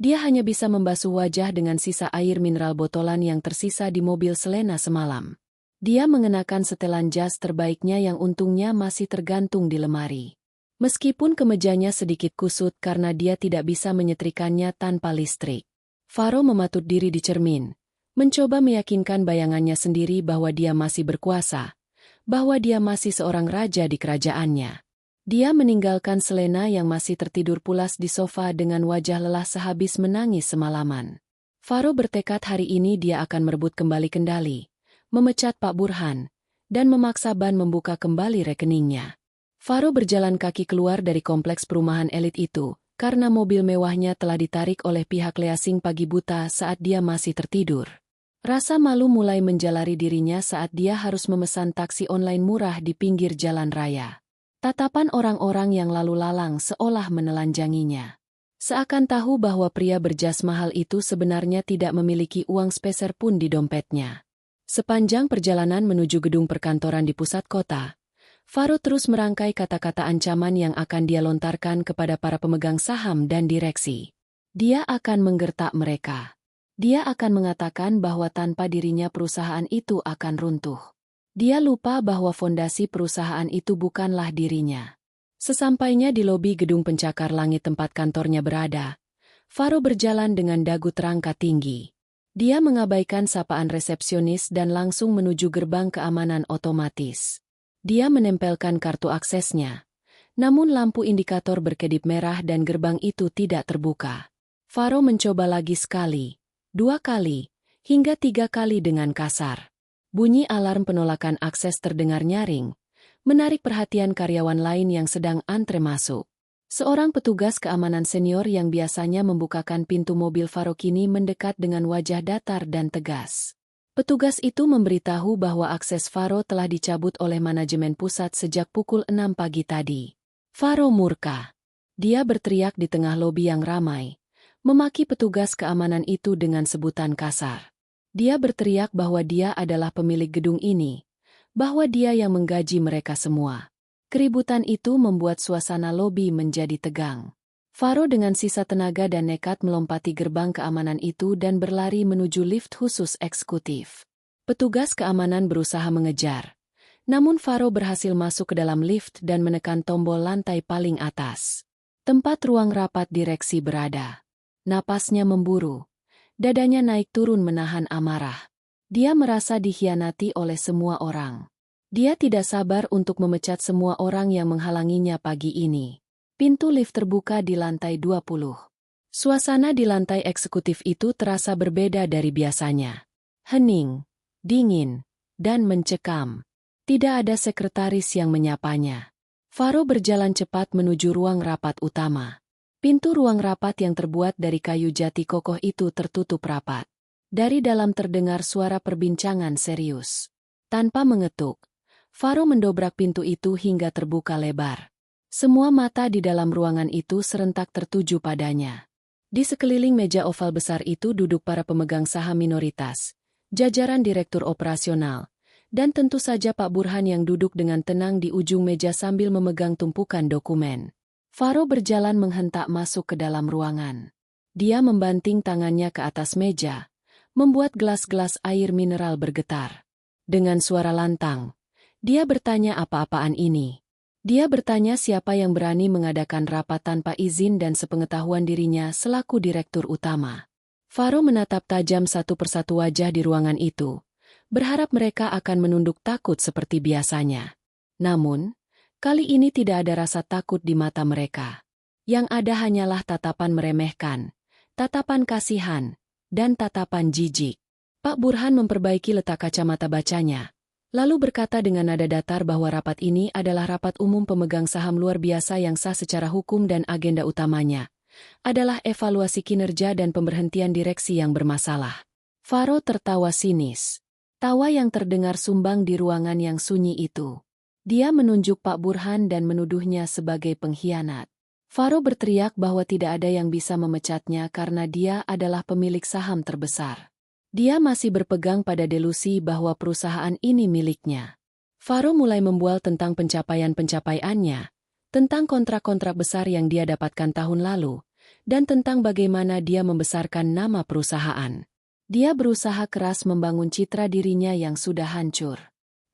dia hanya bisa membasuh wajah dengan sisa air mineral botolan yang tersisa di mobil Selena semalam. Dia mengenakan setelan jas terbaiknya yang untungnya masih tergantung di lemari. Meskipun kemejanya sedikit kusut karena dia tidak bisa menyetrikannya tanpa listrik. Faro mematut diri di cermin, mencoba meyakinkan bayangannya sendiri bahwa dia masih berkuasa, bahwa dia masih seorang raja di kerajaannya. Dia meninggalkan Selena yang masih tertidur pulas di sofa dengan wajah lelah sehabis menangis semalaman. Faro bertekad hari ini dia akan merebut kembali kendali, memecat Pak Burhan, dan memaksa Ban membuka kembali rekeningnya. Faro berjalan kaki keluar dari kompleks perumahan elit itu, karena mobil mewahnya telah ditarik oleh pihak leasing pagi buta saat dia masih tertidur. Rasa malu mulai menjalari dirinya saat dia harus memesan taksi online murah di pinggir jalan raya. Tatapan orang-orang yang lalu lalang seolah menelanjanginya. Seakan tahu bahwa pria berjas mahal itu sebenarnya tidak memiliki uang sepeser pun di dompetnya. Sepanjang perjalanan menuju gedung perkantoran di pusat kota, Faro terus merangkai kata-kata ancaman yang akan dia lontarkan kepada para pemegang saham dan direksi. Dia akan menggertak mereka. Dia akan mengatakan bahwa tanpa dirinya perusahaan itu akan runtuh. Dia lupa bahwa fondasi perusahaan itu bukanlah dirinya. Sesampainya di lobi gedung pencakar langit tempat kantornya berada, Faro berjalan dengan dagu terangkat tinggi. Dia mengabaikan sapaan resepsionis dan langsung menuju gerbang keamanan otomatis. Dia menempelkan kartu aksesnya, namun lampu indikator berkedip merah dan gerbang itu tidak terbuka. Faro mencoba lagi sekali, 2 kali, hingga 3 kali dengan kasar. Bunyi alarm penolakan akses terdengar nyaring, menarik perhatian karyawan lain yang sedang antre masuk. Seorang petugas keamanan senior yang biasanya membukakan pintu mobil Faro kini mendekat dengan wajah datar dan tegas. Petugas itu memberitahu bahwa akses Faro telah dicabut oleh manajemen pusat sejak pukul 6 pagi tadi. Faro murka. Dia berteriak di tengah lobi yang ramai, memaki petugas keamanan itu dengan sebutan kasar. Dia berteriak bahwa dia adalah pemilik gedung ini, bahwa dia yang menggaji mereka semua. Keributan itu membuat suasana lobi menjadi tegang. Faro dengan sisa tenaga dan nekat melompati gerbang keamanan itu dan berlari menuju lift khusus eksekutif. Petugas keamanan berusaha mengejar. Namun Faro berhasil masuk ke dalam lift dan menekan tombol lantai paling atas. Tempat ruang rapat direksi berada. Napasnya memburu. Dadanya naik turun menahan amarah. Dia merasa dikhianati oleh semua orang. Dia tidak sabar untuk memecat semua orang yang menghalanginya pagi ini. Pintu lift terbuka di lantai 20. Suasana di lantai eksekutif itu terasa berbeda dari biasanya. Hening, dingin, dan mencekam. Tidak ada sekretaris yang menyapanya. Faro berjalan cepat menuju ruang rapat utama. Pintu ruang rapat yang terbuat dari kayu jati kokoh itu tertutup rapat. Dari dalam terdengar suara perbincangan serius. Tanpa mengetuk, Faro mendobrak pintu itu hingga terbuka lebar. Semua mata di dalam ruangan itu serentak tertuju padanya. Di sekeliling meja oval besar itu duduk para pemegang saham minoritas, jajaran direktur operasional, dan tentu saja Pak Burhan yang duduk dengan tenang di ujung meja sambil memegang tumpukan dokumen. Faro berjalan menghentak masuk ke dalam ruangan. Dia membanting tangannya ke atas meja, membuat gelas-gelas air mineral bergetar. Dengan suara lantang, dia bertanya apa-apaan ini. Dia bertanya siapa yang berani mengadakan rapat tanpa izin dan sepengetahuan dirinya selaku direktur utama. Faro menatap tajam satu persatu wajah di ruangan itu, berharap mereka akan menunduk takut seperti biasanya. Namun, kali ini tidak ada rasa takut di mata mereka. Yang ada hanyalah tatapan meremehkan, tatapan kasihan, dan tatapan jijik. Pak Burhan memperbaiki letak kacamata bacanya, lalu berkata dengan nada datar bahwa rapat ini adalah rapat umum pemegang saham luar biasa yang sah secara hukum dan agenda utamanya adalah evaluasi kinerja dan pemberhentian direksi yang bermasalah. Faro tertawa sinis. Tawa yang terdengar sumbang di ruangan yang sunyi itu. Dia menunjuk Pak Burhan dan menuduhnya sebagai pengkhianat. Faro berteriak bahwa tidak ada yang bisa memecatnya karena dia adalah pemilik saham terbesar. Dia masih berpegang pada delusi bahwa perusahaan ini miliknya. Faro mulai membual tentang pencapaian-pencapaiannya, tentang kontrak-kontrak besar yang dia dapatkan tahun lalu, dan tentang bagaimana dia membesarkan nama perusahaan. Dia berusaha keras membangun citra dirinya yang sudah hancur.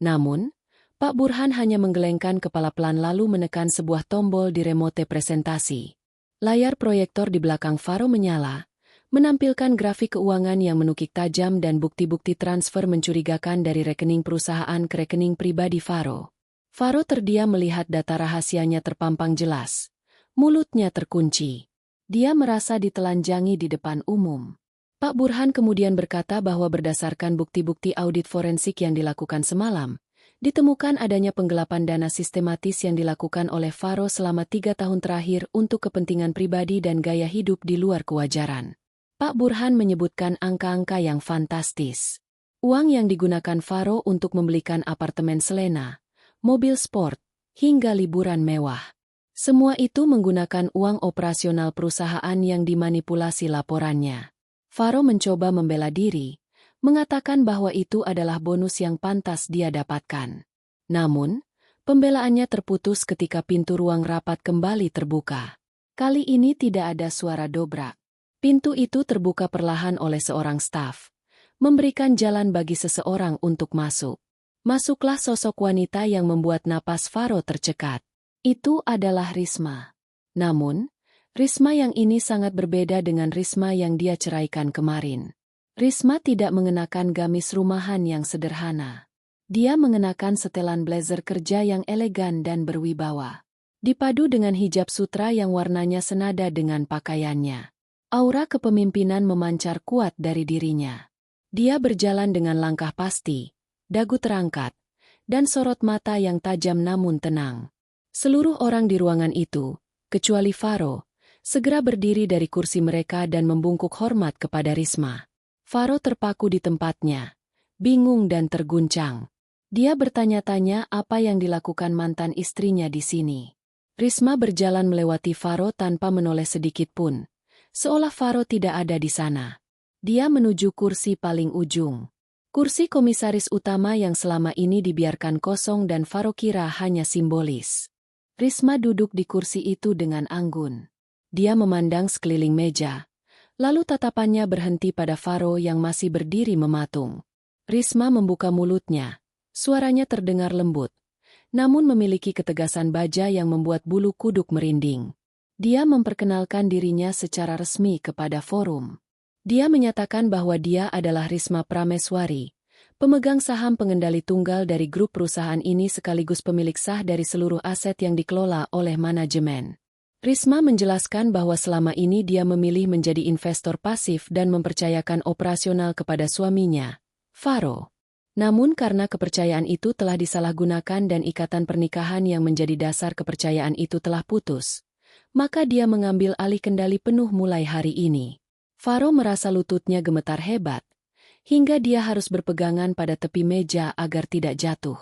Namun, Pak Burhan hanya menggelengkan kepala pelan lalu menekan sebuah tombol di remote presentasi. Layar proyektor di belakang Faro menyala, menampilkan grafik keuangan yang menukik tajam dan bukti-bukti transfer mencurigakan dari rekening perusahaan ke rekening pribadi Faro. Faro terdiam melihat data rahasianya terpampang jelas. Mulutnya terkunci. Dia merasa ditelanjangi di depan umum. Pak Burhan kemudian berkata bahwa berdasarkan bukti-bukti audit forensik yang dilakukan semalam, ditemukan adanya penggelapan dana sistematis yang dilakukan oleh Faro selama 3 tahun terakhir untuk kepentingan pribadi dan gaya hidup di luar kewajaran. Pak Burhan menyebutkan angka-angka yang fantastis. Uang yang digunakan Faro untuk membelikan apartemen Selena, mobil sport, hingga liburan mewah. Semua itu menggunakan uang operasional perusahaan yang dimanipulasi laporannya. Faro mencoba membela diri, mengatakan bahwa itu adalah bonus yang pantas dia dapatkan. Namun, pembelaannya terputus ketika pintu ruang rapat kembali terbuka. Kali ini tidak ada suara dobrak. Pintu itu terbuka perlahan oleh seorang staf, memberikan jalan bagi seseorang untuk masuk. Masuklah sosok wanita yang membuat napas Faro tercekat. Itu adalah Risma. Namun, Risma yang ini sangat berbeda dengan Risma yang dia ceraikan kemarin. Risma tidak mengenakan gamis rumahan yang sederhana. Dia mengenakan setelan blazer kerja yang elegan dan berwibawa. Dipadu dengan hijab sutra yang warnanya senada dengan pakaiannya. Aura kepemimpinan memancar kuat dari dirinya. Dia berjalan dengan langkah pasti, dagu terangkat, dan sorot mata yang tajam namun tenang. Seluruh orang di ruangan itu, kecuali Faro, segera berdiri dari kursi mereka dan membungkuk hormat kepada Risma. Faro terpaku di tempatnya, bingung dan terguncang. Dia bertanya-tanya apa yang dilakukan mantan istrinya di sini. Risma berjalan melewati Faro tanpa menoleh sedikit pun, seolah Faro tidak ada di sana. Dia menuju kursi paling ujung. Kursi komisaris utama yang selama ini dibiarkan kosong dan Faro kira hanya simbolis. Risma duduk di kursi itu dengan anggun. Dia memandang sekeliling meja. Lalu tatapannya berhenti pada Faro yang masih berdiri mematung. Risma membuka mulutnya. Suaranya terdengar lembut, namun memiliki ketegasan baja yang membuat bulu kuduk merinding. Dia memperkenalkan dirinya secara resmi kepada forum. Dia menyatakan bahwa dia adalah Risma Prameswari, pemegang saham pengendali tunggal dari grup perusahaan ini sekaligus pemilik sah dari seluruh aset yang dikelola oleh manajemen. Risma menjelaskan bahwa selama ini dia memilih menjadi investor pasif dan mempercayakan operasional kepada suaminya, Faro. Namun karena kepercayaan itu telah disalahgunakan dan ikatan pernikahan yang menjadi dasar kepercayaan itu telah putus, maka dia mengambil alih kendali penuh mulai hari ini. Faro merasa lututnya gemetar hebat, hingga dia harus berpegangan pada tepi meja agar tidak jatuh.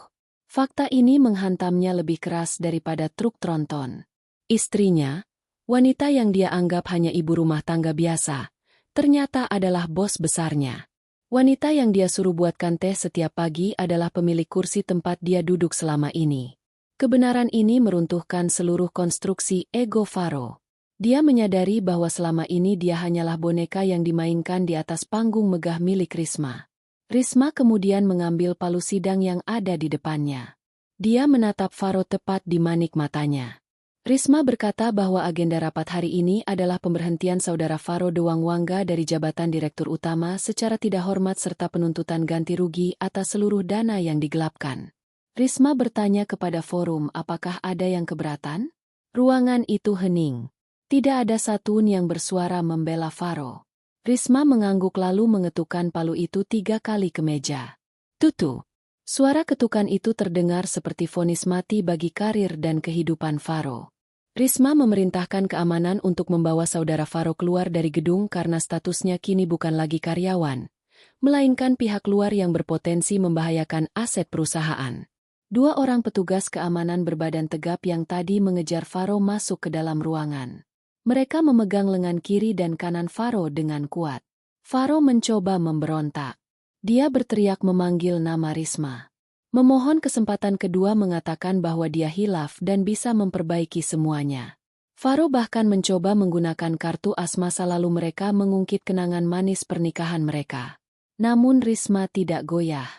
Fakta ini menghantamnya lebih keras daripada truk tronton. Istrinya, wanita yang dia anggap hanya ibu rumah tangga biasa, ternyata adalah bos besarnya. Wanita yang dia suruh buatkan teh setiap pagi adalah pemilik kursi tempat dia duduk selama ini. Kebenaran ini meruntuhkan seluruh konstruksi ego Faro. Dia menyadari bahwa selama ini dia hanyalah boneka yang dimainkan di atas panggung megah milik Risma. Risma kemudian mengambil palu sidang yang ada di depannya. Dia menatap Faro tepat di manik matanya. Risma berkata bahwa agenda rapat hari ini adalah pemberhentian saudara Faro Dewangwangga dari jabatan direktur utama secara tidak hormat serta penuntutan ganti rugi atas seluruh dana yang digelapkan. Risma bertanya kepada forum apakah ada yang keberatan? Ruangan itu hening. Tidak ada satun yang bersuara membela Faro. Risma mengangguk lalu mengetukkan palu itu 3 kali ke meja. Tutu. Suara ketukan itu terdengar seperti vonis mati bagi karir dan kehidupan Faro. Risma memerintahkan keamanan untuk membawa saudara Faro keluar dari gedung karena statusnya kini bukan lagi karyawan, melainkan pihak luar yang berpotensi membahayakan aset perusahaan. 2 orang petugas keamanan berbadan tegap yang tadi mengejar Faro masuk ke dalam ruangan. Mereka memegang lengan kiri dan kanan Faro dengan kuat. Faro mencoba memberontak. Dia berteriak memanggil nama Risma. Memohon kesempatan kedua mengatakan bahwa dia hilaf dan bisa memperbaiki semuanya. Faro bahkan mencoba menggunakan kartu as masa lalu mereka mengungkit kenangan manis pernikahan mereka. Namun Risma tidak goyah.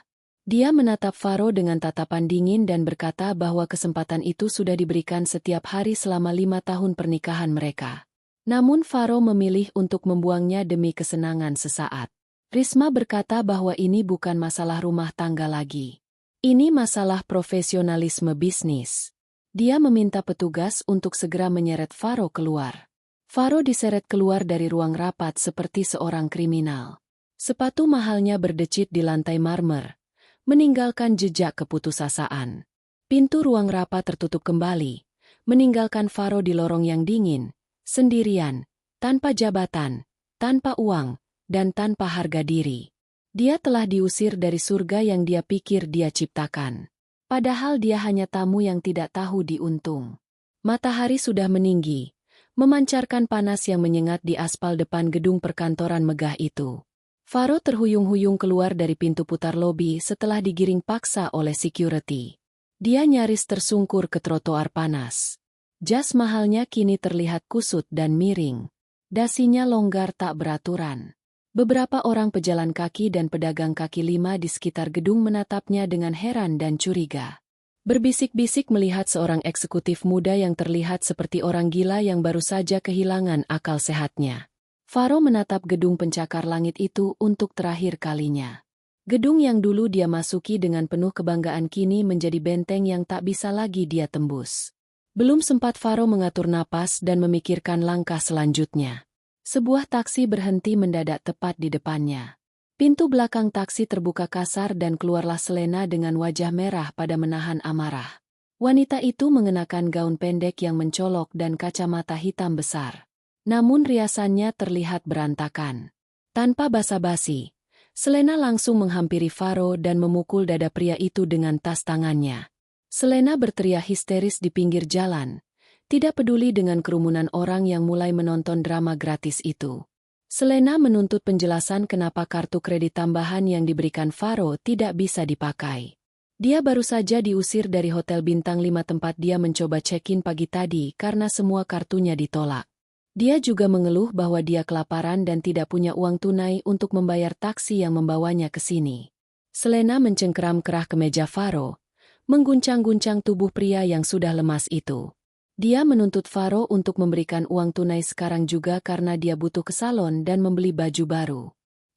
Dia menatap Faro dengan tatapan dingin dan berkata bahwa kesempatan itu sudah diberikan setiap hari selama 5 tahun pernikahan mereka. Namun Faro memilih untuk membuangnya demi kesenangan sesaat. Risma berkata bahwa ini bukan masalah rumah tangga lagi. Ini masalah profesionalisme bisnis. Dia meminta petugas untuk segera menyeret Faro keluar. Faro diseret keluar dari ruang rapat seperti seorang kriminal. Sepatu mahalnya berdecit di lantai marmer, meninggalkan jejak keputusasaan. Pintu ruang rapat tertutup kembali, meninggalkan Faro di lorong yang dingin, sendirian, tanpa jabatan, tanpa uang, dan tanpa harga diri. Dia telah diusir dari surga yang dia pikir dia ciptakan. Padahal dia hanya tamu yang tidak tahu diuntung. Matahari sudah meninggi, memancarkan panas yang menyengat di aspal depan gedung perkantoran megah itu. Faro terhuyung-huyung keluar dari pintu putar lobi setelah digiring paksa oleh security. Dia nyaris tersungkur ke trotoar panas. Jas mahalnya kini terlihat kusut dan miring. Dasinya longgar tak beraturan. Beberapa orang pejalan kaki dan pedagang kaki lima di sekitar gedung menatapnya dengan heran dan curiga. Berbisik-bisik melihat seorang eksekutif muda yang terlihat seperti orang gila yang baru saja kehilangan akal sehatnya. Faro menatap gedung pencakar langit itu untuk terakhir kalinya. Gedung yang dulu dia masuki dengan penuh kebanggaan kini menjadi benteng yang tak bisa lagi dia tembus. Belum sempat Faro mengatur napas dan memikirkan langkah selanjutnya. Sebuah taksi berhenti mendadak tepat di depannya. Pintu belakang taksi terbuka kasar dan keluarlah Selena dengan wajah merah pada menahan amarah. Wanita itu mengenakan gaun pendek yang mencolok dan kacamata hitam besar. Namun riasannya terlihat berantakan. Tanpa basa-basi, Selena langsung menghampiri Faro dan memukul dada pria itu dengan tas tangannya. Selena berteriak histeris di pinggir jalan, tidak peduli dengan kerumunan orang yang mulai menonton drama gratis itu. Selena menuntut penjelasan kenapa kartu kredit tambahan yang diberikan Faro tidak bisa dipakai. Dia baru saja diusir dari hotel bintang 5 tempat dia mencoba check-in pagi tadi karena semua kartunya ditolak. Dia juga mengeluh bahwa dia kelaparan dan tidak punya uang tunai untuk membayar taksi yang membawanya ke sini. Selena mencengkeram kerah kemeja Faro, mengguncang-guncang tubuh pria yang sudah lemas itu. Dia menuntut Faro untuk memberikan uang tunai sekarang juga karena dia butuh ke salon dan membeli baju baru.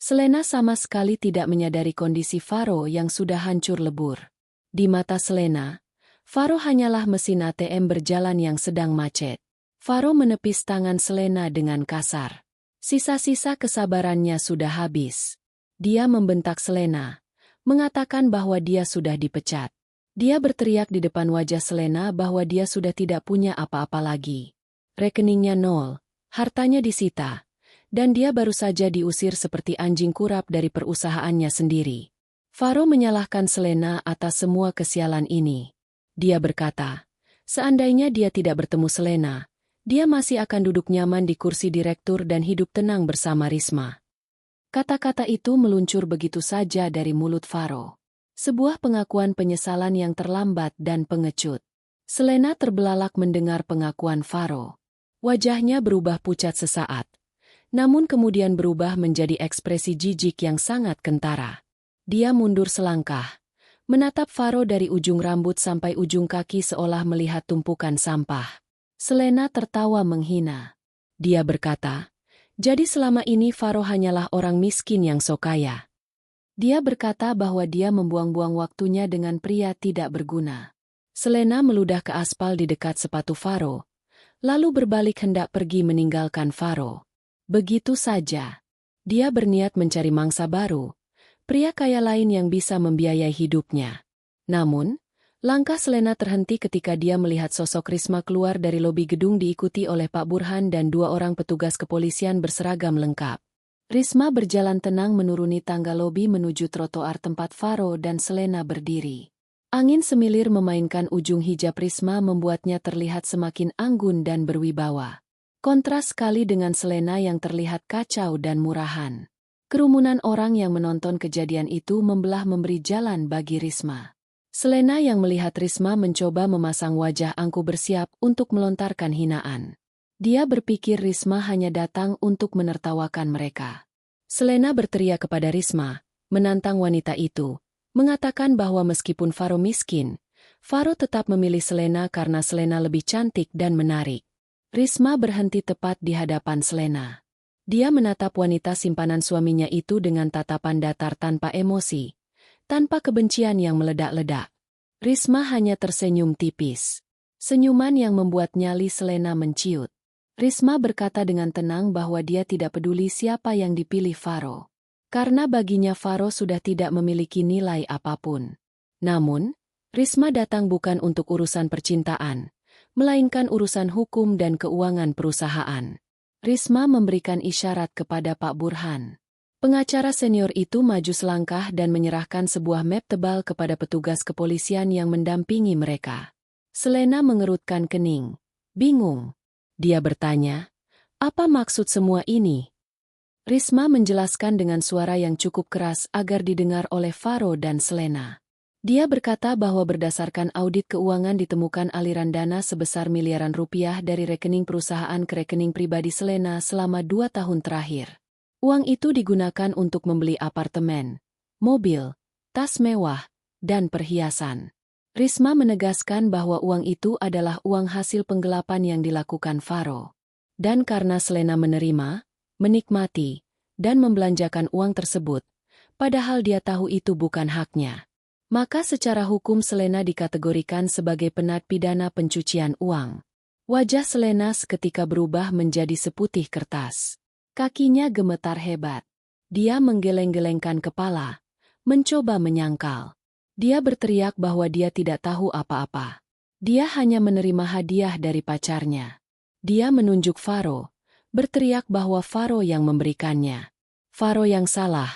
Selena sama sekali tidak menyadari kondisi Faro yang sudah hancur lebur. Di mata Selena, Faro hanyalah mesin ATM berjalan yang sedang macet. Faro menepis tangan Selena dengan kasar. Sisa-sisa kesabarannya sudah habis. Dia membentak Selena, mengatakan bahwa dia sudah dipecat. Dia berteriak di depan wajah Selena bahwa dia sudah tidak punya apa-apa lagi. Rekeningnya nol, hartanya disita, dan dia baru saja diusir seperti anjing kurap dari perusahaannya sendiri. Faro menyalahkan Selena atas semua kesialan ini. Dia berkata, seandainya dia tidak bertemu Selena, dia masih akan duduk nyaman di kursi direktur dan hidup tenang bersama Risma. Kata-kata itu meluncur begitu saja dari mulut Faro. Sebuah pengakuan penyesalan yang terlambat dan pengecut. Selena terbelalak mendengar pengakuan Faro. Wajahnya berubah pucat sesaat, namun kemudian berubah menjadi ekspresi jijik yang sangat kentara. Dia mundur selangkah, menatap Faro dari ujung rambut sampai ujung kaki seolah melihat tumpukan sampah. Selena tertawa menghina. Dia berkata, jadi selama ini Faro hanyalah orang miskin yang sok kaya. Dia berkata bahwa dia membuang-buang waktunya dengan pria tidak berguna. Selena meludah ke aspal di dekat sepatu Faro, lalu berbalik hendak pergi meninggalkan Faro. Begitu saja. Dia berniat mencari mangsa baru, pria kaya lain yang bisa membiayai hidupnya. Namun, langkah Selena terhenti ketika dia melihat sosok Risma keluar dari lobi gedung diikuti oleh Pak Burhan dan 2 orang petugas kepolisian berseragam lengkap. Risma berjalan tenang menuruni tangga lobi menuju trotoar tempat Faro dan Selena berdiri. Angin semilir memainkan ujung hijab Risma membuatnya terlihat semakin anggun dan berwibawa. Kontras sekali dengan Selena yang terlihat kacau dan murahan. Kerumunan orang yang menonton kejadian itu membelah memberi jalan bagi Risma. Selena yang melihat Risma mencoba memasang wajah angku bersiap untuk melontarkan hinaan. Dia berpikir Risma hanya datang untuk menertawakan mereka. Selena berteriak kepada Risma, menantang wanita itu, mengatakan bahwa meskipun Faro miskin, Faro tetap memilih Selena karena Selena lebih cantik dan menarik. Risma berhenti tepat di hadapan Selena. Dia menatap wanita simpanan suaminya itu dengan tatapan datar tanpa emosi, tanpa kebencian yang meledak-ledak. Risma hanya tersenyum tipis. Senyuman yang membuat nyali Selena menciut. Risma berkata dengan tenang bahwa dia tidak peduli siapa yang dipilih Faro. Karena baginya Faro sudah tidak memiliki nilai apapun. Namun, Risma datang bukan untuk urusan percintaan, melainkan urusan hukum dan keuangan perusahaan. Risma memberikan isyarat kepada Pak Burhan. Pengacara senior itu maju selangkah dan menyerahkan sebuah map tebal kepada petugas kepolisian yang mendampingi mereka. Selena mengerutkan kening. Bingung. Dia bertanya, apa maksud semua ini? Risma menjelaskan dengan suara yang cukup keras agar didengar oleh Faro dan Selena. Dia berkata bahwa berdasarkan audit keuangan ditemukan aliran dana sebesar miliaran rupiah dari rekening perusahaan ke rekening pribadi Selena selama 2 tahun terakhir. Uang itu digunakan untuk membeli apartemen, mobil, tas mewah, dan perhiasan. Risma menegaskan bahwa uang itu adalah uang hasil penggelapan yang dilakukan Faro. Dan karena Selena menerima, menikmati, dan membelanjakan uang tersebut, padahal dia tahu itu bukan haknya, maka secara hukum Selena dikategorikan sebagai penapidana pencucian uang. Wajah Selena seketika berubah menjadi seputih kertas. Kakinya gemetar hebat. Dia menggeleng-gelengkan kepala, mencoba menyangkal. Dia berteriak bahwa dia tidak tahu apa-apa. Dia hanya menerima hadiah dari pacarnya. Dia menunjuk Faro, berteriak bahwa Faro yang memberikannya. Faro yang salah.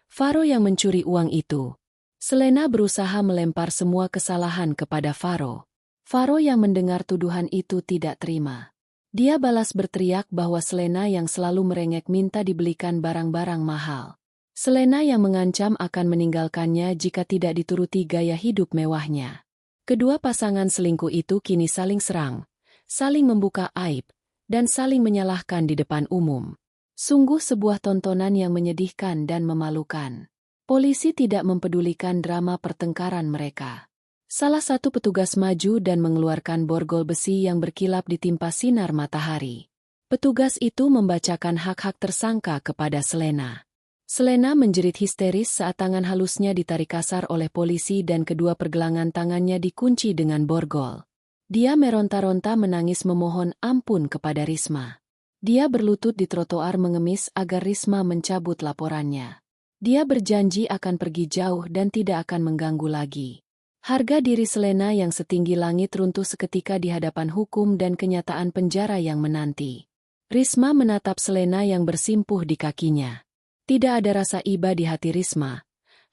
Faro yang mencuri uang itu. Selena berusaha melempar semua kesalahan kepada Faro. Faro yang mendengar tuduhan itu tidak terima. Dia balas berteriak bahwa Selena yang selalu merengek minta dibelikan barang-barang mahal. Selena yang mengancam akan meninggalkannya jika tidak dituruti gaya hidup mewahnya. Kedua pasangan selingkuh itu kini saling serang, saling membuka aib, dan saling menyalahkan di depan umum. Sungguh sebuah tontonan yang menyedihkan dan memalukan. Polisi tidak mempedulikan drama pertengkaran mereka. Salah satu petugas maju dan mengeluarkan borgol besi yang berkilap ditimpa sinar matahari. Petugas itu membacakan hak-hak tersangka kepada Selena. Selena menjerit histeris saat tangan halusnya ditarik kasar oleh polisi dan kedua pergelangan tangannya dikunci dengan borgol. Dia meronta-ronta menangis memohon ampun kepada Risma. Dia berlutut di trotoar mengemis agar Risma mencabut laporannya. Dia berjanji akan pergi jauh dan tidak akan mengganggu lagi. Harga diri Selena yang setinggi langit runtuh seketika di hadapan hukum dan kenyataan penjara yang menanti. Risma menatap Selena yang bersimpuh di kakinya. Tidak ada rasa iba di hati Risma,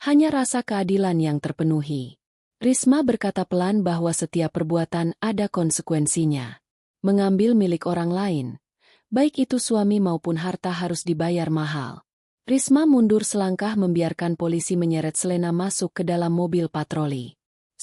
hanya rasa keadilan yang terpenuhi. Risma berkata pelan bahwa setiap perbuatan ada konsekuensinya. Mengambil milik orang lain, baik itu suami maupun harta harus dibayar mahal. Risma mundur selangkah membiarkan polisi menyeret Selena masuk ke dalam mobil patroli.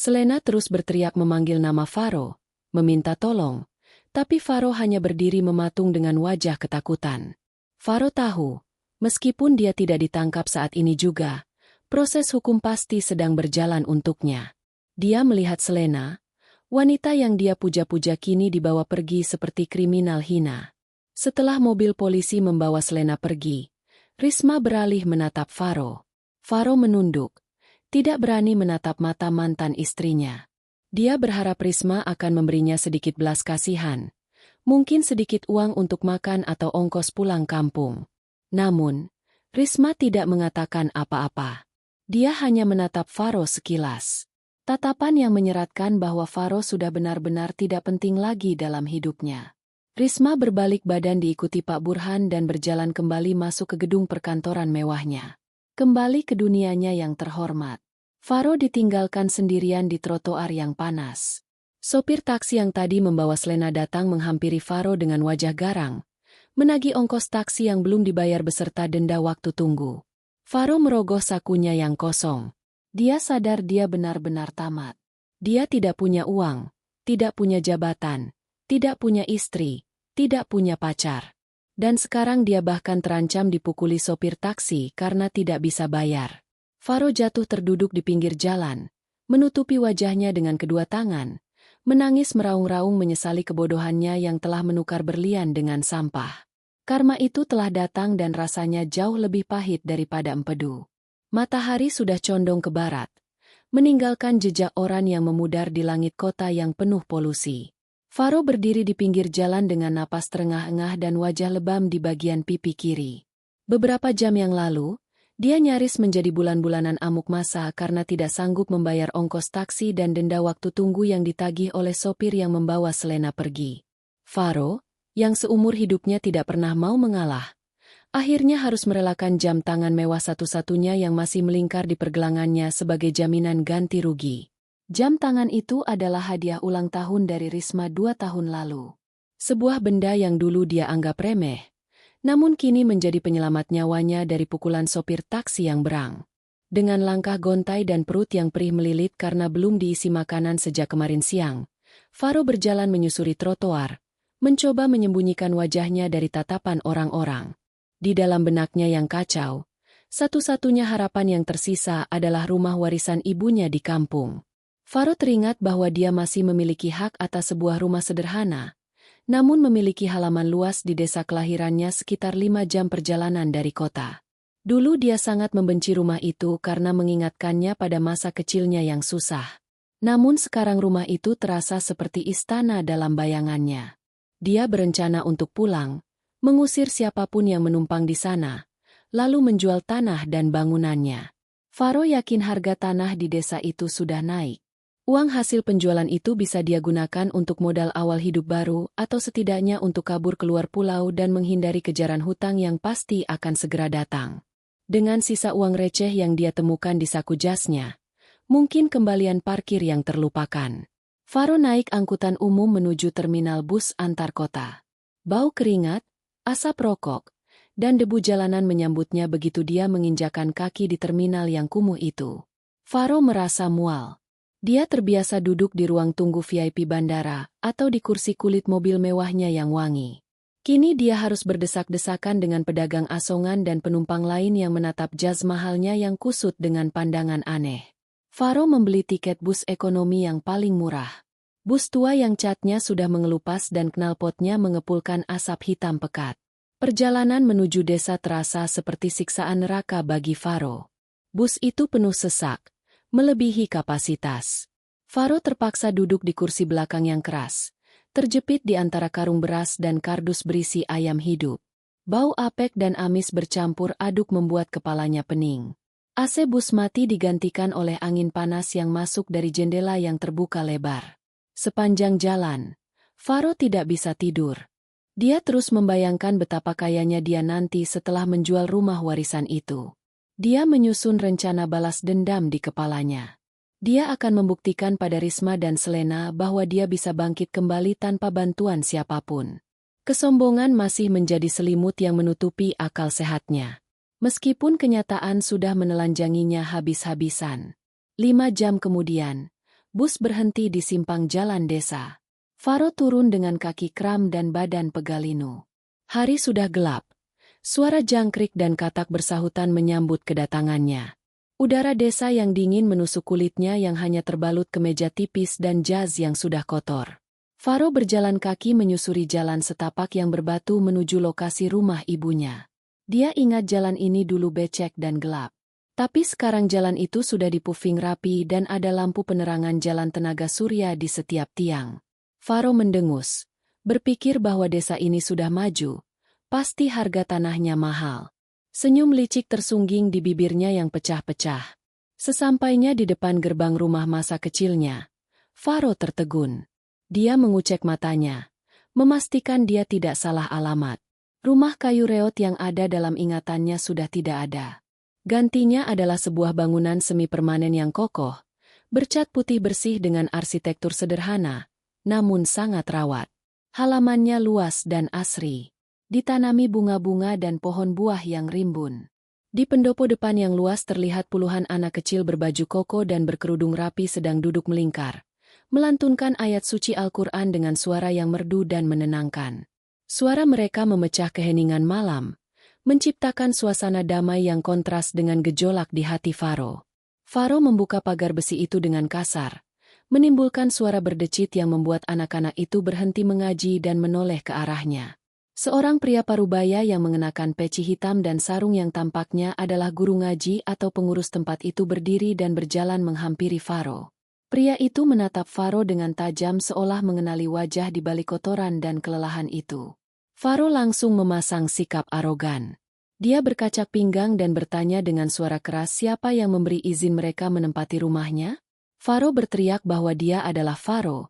Selena terus berteriak memanggil nama Faro, meminta tolong, tapi Faro hanya berdiri mematung dengan wajah ketakutan. Faro tahu, meskipun dia tidak ditangkap saat ini juga, proses hukum pasti sedang berjalan untuknya. Dia melihat Selena, wanita yang dia puja-puja kini dibawa pergi seperti kriminal hina. Setelah mobil polisi membawa Selena pergi, Risma beralih menatap Faro. Faro menunduk. Tidak berani menatap mata mantan istrinya. Dia berharap Risma akan memberinya sedikit belas kasihan. Mungkin sedikit uang untuk makan atau ongkos pulang kampung. Namun, Risma tidak mengatakan apa-apa. Dia hanya menatap Faro sekilas. Tatapan yang menyeratkan bahwa Faro sudah benar-benar tidak penting lagi dalam hidupnya. Risma berbalik badan diikuti Pak Burhan dan berjalan kembali masuk ke gedung perkantoran mewahnya. Kembali ke dunianya yang terhormat. Faro ditinggalkan sendirian di trotoar yang panas. Sopir taksi yang tadi membawa Selena datang menghampiri Faro dengan wajah garang, menagih ongkos taksi yang belum dibayar beserta denda waktu tunggu. Faro merogoh sakunya yang kosong. Dia sadar dia benar-benar tamat. Dia tidak punya uang, tidak punya jabatan, tidak punya istri, tidak punya pacar. Dan sekarang dia bahkan terancam dipukuli sopir taksi karena tidak bisa bayar. Faro jatuh terduduk di pinggir jalan, menutupi wajahnya dengan kedua tangan, menangis meraung-raung menyesali kebodohannya yang telah menukar berlian dengan sampah. Karma itu telah datang dan rasanya jauh lebih pahit daripada empedu. Matahari sudah condong ke barat, meninggalkan jejak orang yang memudar di langit kota yang penuh polusi. Faro berdiri di pinggir jalan dengan napas terengah-engah dan wajah lebam di bagian pipi kiri. Beberapa jam yang lalu, dia nyaris menjadi bulan-bulanan amuk masa karena tidak sanggup membayar ongkos taksi dan denda waktu tunggu yang ditagih oleh sopir yang membawa Selena pergi. Faro, yang seumur hidupnya tidak pernah mau mengalah, akhirnya harus merelakan jam tangan mewah satu-satunya yang masih melingkar di pergelangannya sebagai jaminan ganti rugi. Jam tangan itu adalah hadiah ulang tahun dari Risma 2 tahun lalu. Sebuah benda yang dulu dia anggap remeh, namun kini menjadi penyelamat nyawanya dari pukulan sopir taksi yang berang. Dengan langkah gontai dan perut yang perih melilit karena belum diisi makanan sejak kemarin siang, Faro berjalan menyusuri trotoar, mencoba menyembunyikan wajahnya dari tatapan orang-orang. Di dalam benaknya yang kacau, satu-satunya harapan yang tersisa adalah rumah warisan ibunya di kampung. Faro teringat bahwa dia masih memiliki hak atas sebuah rumah sederhana, namun memiliki halaman luas di desa kelahirannya sekitar 5 jam perjalanan dari kota. Dulu dia sangat membenci rumah itu karena mengingatkannya pada masa kecilnya yang susah. Namun sekarang rumah itu terasa seperti istana dalam bayangannya. Dia berencana untuk pulang, mengusir siapapun yang menumpang di sana, lalu menjual tanah dan bangunannya. Faro yakin harga tanah di desa itu sudah naik. Uang hasil penjualan itu bisa dia gunakan untuk modal awal hidup baru atau setidaknya untuk kabur keluar pulau dan menghindari kejaran hutang yang pasti akan segera datang. Dengan sisa uang receh yang dia temukan di saku jasnya, mungkin kembalian parkir yang terlupakan. Faro naik angkutan umum menuju terminal bus antar kota. Bau keringat, asap rokok, dan debu jalanan menyambutnya begitu dia menginjakan kaki di terminal yang kumuh itu. Faro merasa mual. Dia terbiasa duduk di ruang tunggu VIP bandara atau di kursi kulit mobil mewahnya yang wangi. Kini dia harus berdesak-desakan dengan pedagang asongan dan penumpang lain yang menatap jas mahalnya yang kusut dengan pandangan aneh. Faro membeli tiket bus ekonomi yang paling murah. Bus tua yang catnya sudah mengelupas dan knalpotnya mengepulkan asap hitam pekat. Perjalanan menuju desa terasa seperti siksaan neraka bagi Faro. Bus itu penuh sesak, melebihi kapasitas. Faro terpaksa duduk di kursi belakang yang keras, terjepit di antara karung beras dan kardus berisi ayam hidup. Bau apek dan amis bercampur aduk membuat kepalanya pening. AC bus mati digantikan oleh angin panas yang masuk dari jendela yang terbuka lebar. Sepanjang jalan, Faro tidak bisa tidur. Dia terus membayangkan betapa kayanya dia nanti setelah menjual rumah warisan itu. Dia menyusun rencana balas dendam di kepalanya. Dia akan membuktikan pada Risma dan Selena bahwa dia bisa bangkit kembali tanpa bantuan siapapun. Kesombongan masih menjadi selimut yang menutupi akal sehatnya. Meskipun kenyataan sudah menelanjanginya habis-habisan. 5 jam kemudian, bus berhenti di simpang jalan desa. Faro turun dengan kaki kram dan badan pegalinu. Hari sudah gelap. Suara jangkrik dan katak bersahutan menyambut kedatangannya. Udara desa yang dingin menusuk kulitnya yang hanya terbalut kemeja tipis dan jas yang sudah kotor. Faro berjalan kaki menyusuri jalan setapak yang berbatu menuju lokasi rumah ibunya. Dia ingat jalan ini dulu becek dan gelap. Tapi sekarang jalan itu sudah dipuving rapi dan ada lampu penerangan jalan tenaga surya di setiap tiang. Faro mendengus, berpikir bahwa desa ini sudah maju. Pasti harga tanahnya mahal. Senyum licik tersungging di bibirnya yang pecah-pecah. Sesampainya di depan gerbang rumah masa kecilnya, Faro tertegun. Dia mengucek matanya, memastikan dia tidak salah alamat. Rumah kayu reot yang ada dalam ingatannya sudah tidak ada. Gantinya adalah sebuah bangunan semi permanen yang kokoh, bercat putih bersih dengan arsitektur sederhana, namun sangat rawat. Halamannya luas dan asri. Ditanami bunga-bunga dan pohon buah yang rimbun. Di pendopo depan yang luas terlihat puluhan anak kecil berbaju koko dan berkerudung rapi sedang duduk melingkar, melantunkan ayat suci Al-Quran dengan suara yang merdu dan menenangkan. Suara mereka memecah keheningan malam, menciptakan suasana damai yang kontras dengan gejolak di hati Faro. Faro membuka pagar besi itu dengan kasar, menimbulkan suara berdecit yang membuat anak-anak itu berhenti mengaji dan menoleh ke arahnya. Seorang pria parubaya yang mengenakan peci hitam dan sarung yang tampaknya adalah guru ngaji atau pengurus tempat itu berdiri dan berjalan menghampiri Faro. Pria itu menatap Faro dengan tajam seolah mengenali wajah di balik kotoran dan kelelahan itu. Faro langsung memasang sikap arogan. Dia berkacak pinggang dan bertanya dengan suara keras siapa yang memberi izin mereka menempati rumahnya. Faro berteriak bahwa dia adalah Faro,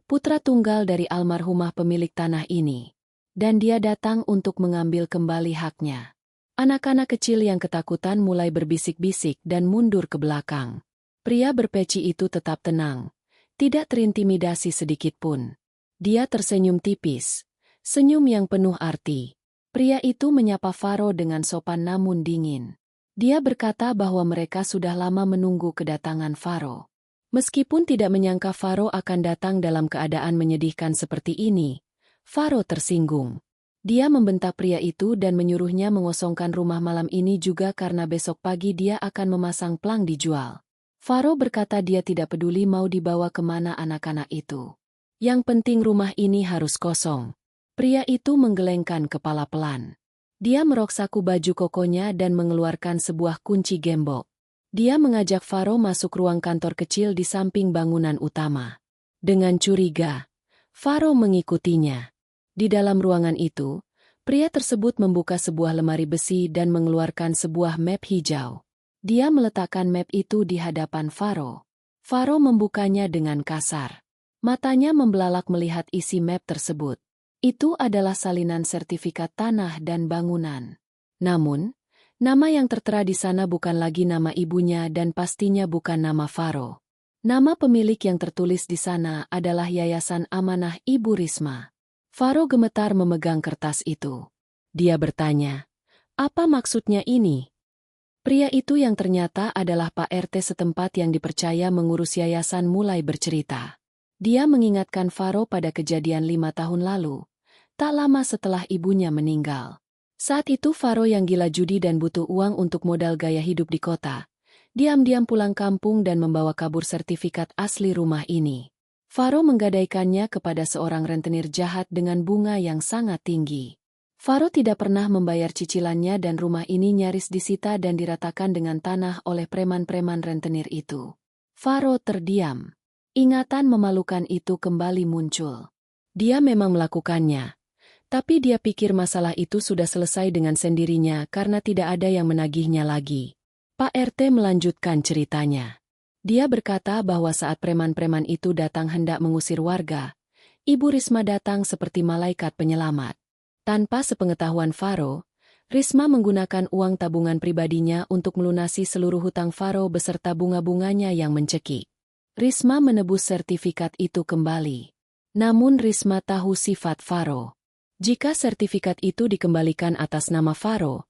putra tunggal dari almarhumah pemilik tanah ini. Dan dia datang untuk mengambil kembali haknya. Anak-anak kecil yang ketakutan mulai berbisik-bisik dan mundur ke belakang. Pria berpeci itu tetap tenang, tidak terintimidasi sedikitpun. Dia tersenyum tipis, senyum yang penuh arti. Pria itu menyapa Faro dengan sopan namun dingin. Dia berkata bahwa mereka sudah lama menunggu kedatangan Faro. Meskipun tidak menyangka Faro akan datang dalam keadaan menyedihkan seperti ini, Faro tersinggung. Dia membentak pria itu dan menyuruhnya mengosongkan rumah malam ini juga karena besok pagi dia akan memasang plang dijual. Faro berkata dia tidak peduli mau dibawa kemana anak-anak itu. Yang penting rumah ini harus kosong. Pria itu menggelengkan kepala pelan. Dia meroksaku baju kokonya dan mengeluarkan sebuah kunci gembok. Dia mengajak Faro masuk ruang kantor kecil di samping bangunan utama. Dengan curiga, Faro mengikutinya. Di dalam ruangan itu, pria tersebut membuka sebuah lemari besi dan mengeluarkan sebuah map hijau. Dia meletakkan map itu di hadapan Faro. Faro membukanya dengan kasar. Matanya membelalak melihat isi map tersebut. Itu adalah salinan sertifikat tanah dan bangunan. Namun, nama yang tertera di sana bukan lagi nama ibunya dan pastinya bukan nama Faro. Nama pemilik yang tertulis di sana adalah Yayasan Amanah Ibu Risma. Faro gemetar memegang kertas itu. Dia bertanya, "Apa maksudnya ini?" Pria itu yang ternyata adalah Pak RT setempat yang dipercaya mengurus yayasan mulai bercerita. Dia mengingatkan Faro pada kejadian 5 tahun lalu, tak lama setelah ibunya meninggal. Saat itu Faro yang gila judi dan butuh uang untuk modal gaya hidup di kota, diam-diam pulang kampung dan membawa kabur sertifikat asli rumah ini. Faro menggadaikannya kepada seorang rentenir jahat dengan bunga yang sangat tinggi. Faro tidak pernah membayar cicilannya dan rumah ini nyaris disita dan diratakan dengan tanah oleh preman-preman rentenir itu. Faro terdiam. Ingatan memalukan itu kembali muncul. Dia memang melakukannya, tapi dia pikir masalah itu sudah selesai dengan sendirinya karena tidak ada yang menagihnya lagi. Pak RT melanjutkan ceritanya. Dia berkata bahwa saat preman-preman itu datang hendak mengusir warga, Ibu Risma datang seperti malaikat penyelamat. Tanpa sepengetahuan Faro, Risma menggunakan uang tabungan pribadinya untuk melunasi seluruh hutang Faro beserta bunga-bunganya yang mencekik. Risma menebus sertifikat itu kembali. Namun Risma tahu sifat Faro. Jika sertifikat itu dikembalikan atas nama Faro,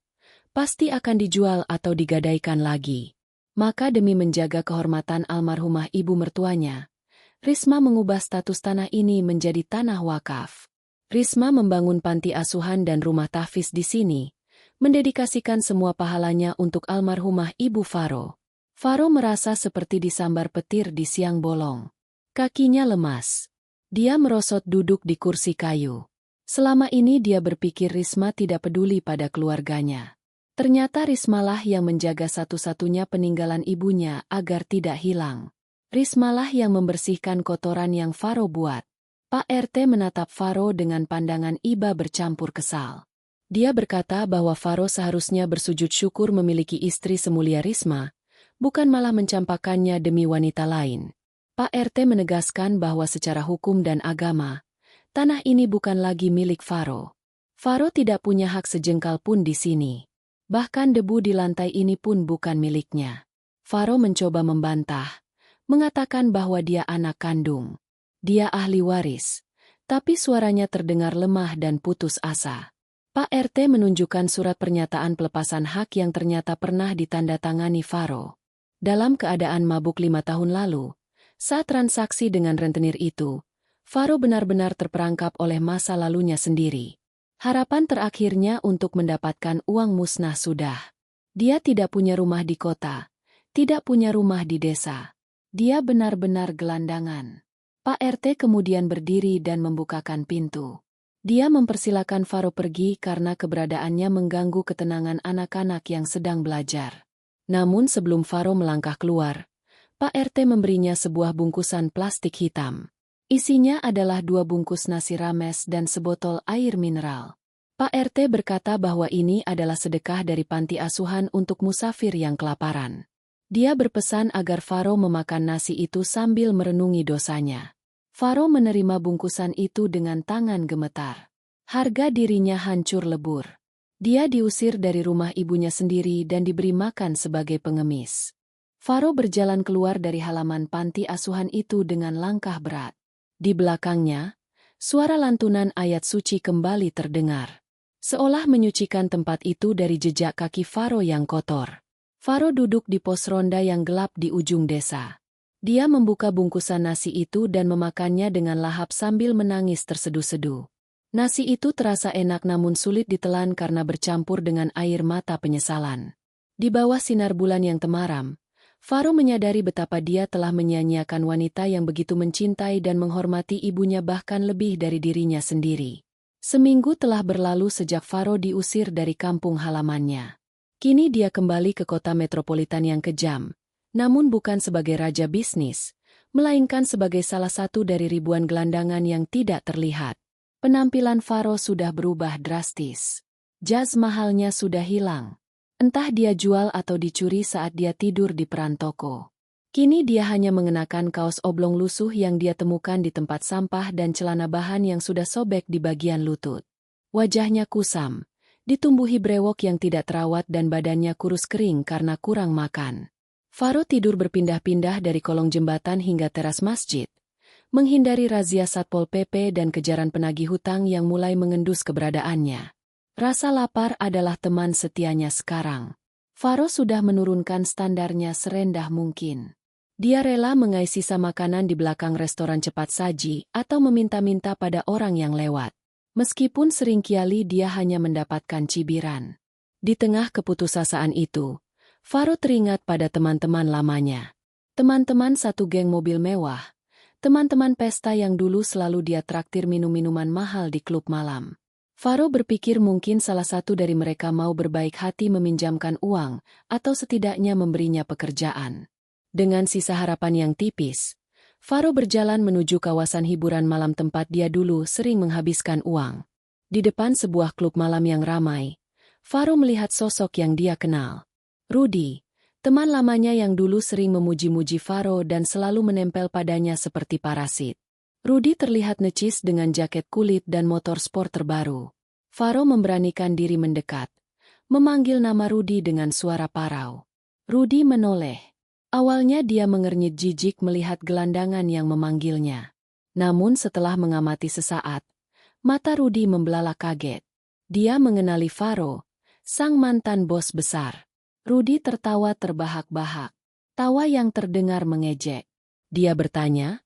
pasti akan dijual atau digadaikan lagi. Maka demi menjaga kehormatan almarhumah ibu mertuanya, Risma mengubah status tanah ini menjadi tanah wakaf. Risma membangun panti asuhan dan rumah tahfiz di sini, mendedikasikan semua pahalanya untuk almarhumah ibu Faro. Faro merasa seperti disambar petir di siang bolong. Kakinya lemas. Dia merosot duduk di kursi kayu. Selama ini dia berpikir Risma tidak peduli pada keluarganya. Ternyata Rismalah yang menjaga satu-satunya peninggalan ibunya agar tidak hilang. Rismalah yang membersihkan kotoran yang Faro buat. Pak RT menatap Faro dengan pandangan iba bercampur kesal. Dia berkata bahwa Faro seharusnya bersujud syukur memiliki istri semulia Risma, bukan malah mencampakkannya demi wanita lain. Pak RT menegaskan bahwa secara hukum dan agama, tanah ini bukan lagi milik Faro. Faro tidak punya hak sejengkal pun di sini. Bahkan debu di lantai ini pun bukan miliknya. Faro mencoba membantah, mengatakan bahwa dia anak kandung. Dia ahli waris, tapi suaranya terdengar lemah dan putus asa. Pak RT menunjukkan surat pernyataan pelepasan hak yang ternyata pernah ditandatangani Faro. Dalam keadaan mabuk 5 tahun lalu, saat transaksi dengan rentenir itu, Faro benar-benar terperangkap oleh masa lalunya sendiri. Harapan terakhirnya untuk mendapatkan uang musnah sudah. Dia tidak punya rumah di kota, tidak punya rumah di desa. Dia benar-benar gelandangan. Pak RT kemudian berdiri dan membukakan pintu. Dia mempersilakan Faro pergi karena keberadaannya mengganggu ketenangan anak-anak yang sedang belajar. Namun sebelum Faro melangkah keluar, Pak RT memberinya sebuah bungkusan plastik hitam. Isinya adalah 2 bungkus nasi rames dan sebotol air mineral. Pak RT berkata bahwa ini adalah sedekah dari panti asuhan untuk musafir yang kelaparan. Dia berpesan agar Faro memakan nasi itu sambil merenungi dosanya. Faro menerima bungkusan itu dengan tangan gemetar. Harga dirinya hancur lebur. Dia diusir dari rumah ibunya sendiri dan diberi makan sebagai pengemis. Faro berjalan keluar dari halaman panti asuhan itu dengan langkah berat. Di belakangnya, suara lantunan ayat suci kembali terdengar. Seolah menyucikan tempat itu dari jejak kaki Faro yang kotor. Faro duduk di pos ronda yang gelap di ujung desa. Dia membuka bungkusan nasi itu dan memakannya dengan lahap sambil menangis terseduh-seduh. Nasi itu terasa enak namun sulit ditelan karena bercampur dengan air mata penyesalan. Di bawah sinar bulan yang temaram, Faro menyadari betapa dia telah menyia-nyiakan wanita yang begitu mencintai dan menghormati ibunya bahkan lebih dari dirinya sendiri. Seminggu telah berlalu sejak Faro diusir dari kampung halamannya. Kini dia kembali ke kota metropolitan yang kejam, namun bukan sebagai raja bisnis, melainkan sebagai salah satu dari ribuan gelandangan yang tidak terlihat. Penampilan Faro sudah berubah drastis. Jas mahalnya sudah hilang. Entah dia jual atau dicuri saat dia tidur di peran toko. Kini dia hanya mengenakan kaos oblong lusuh yang dia temukan di tempat sampah dan celana bahan yang sudah sobek di bagian lutut. Wajahnya kusam, ditumbuhi brewok yang tidak terawat dan badannya kurus kering karena kurang makan. Faro tidur berpindah-pindah dari kolong jembatan hingga teras masjid, menghindari razia Satpol PP dan kejaran penagih hutang yang mulai mengendus keberadaannya. Rasa lapar adalah teman setianya sekarang. Faro sudah menurunkan standarnya serendah mungkin. Dia rela mengais sisa makanan di belakang restoran cepat saji atau meminta-minta pada orang yang lewat. Meskipun seringkali dia hanya mendapatkan cibiran. Di tengah keputusasaan itu, Faro teringat pada teman-teman lamanya. Teman-teman satu geng mobil mewah. Teman-teman pesta yang dulu selalu dia traktir minum-minuman mahal di klub malam. Faro berpikir mungkin salah satu dari mereka mau berbaik hati meminjamkan uang, atau setidaknya memberinya pekerjaan. Dengan sisa harapan yang tipis, Faro berjalan menuju kawasan hiburan malam tempat dia dulu sering menghabiskan uang. Di depan sebuah klub malam yang ramai, Faro melihat sosok yang dia kenal. Rudy, teman lamanya yang dulu sering memuji-muji Faro dan selalu menempel padanya seperti parasit. Rudy terlihat necis dengan jaket kulit dan motor sport terbaru. Faro memberanikan diri mendekat, memanggil nama Rudy dengan suara parau. Rudy menoleh. Awalnya dia mengernyit jijik melihat gelandangan yang memanggilnya. Namun setelah mengamati sesaat, mata Rudy membelalak kaget. Dia mengenali Faro, sang mantan bos besar. Rudy tertawa terbahak-bahak. Tawa yang terdengar mengejek. Dia bertanya,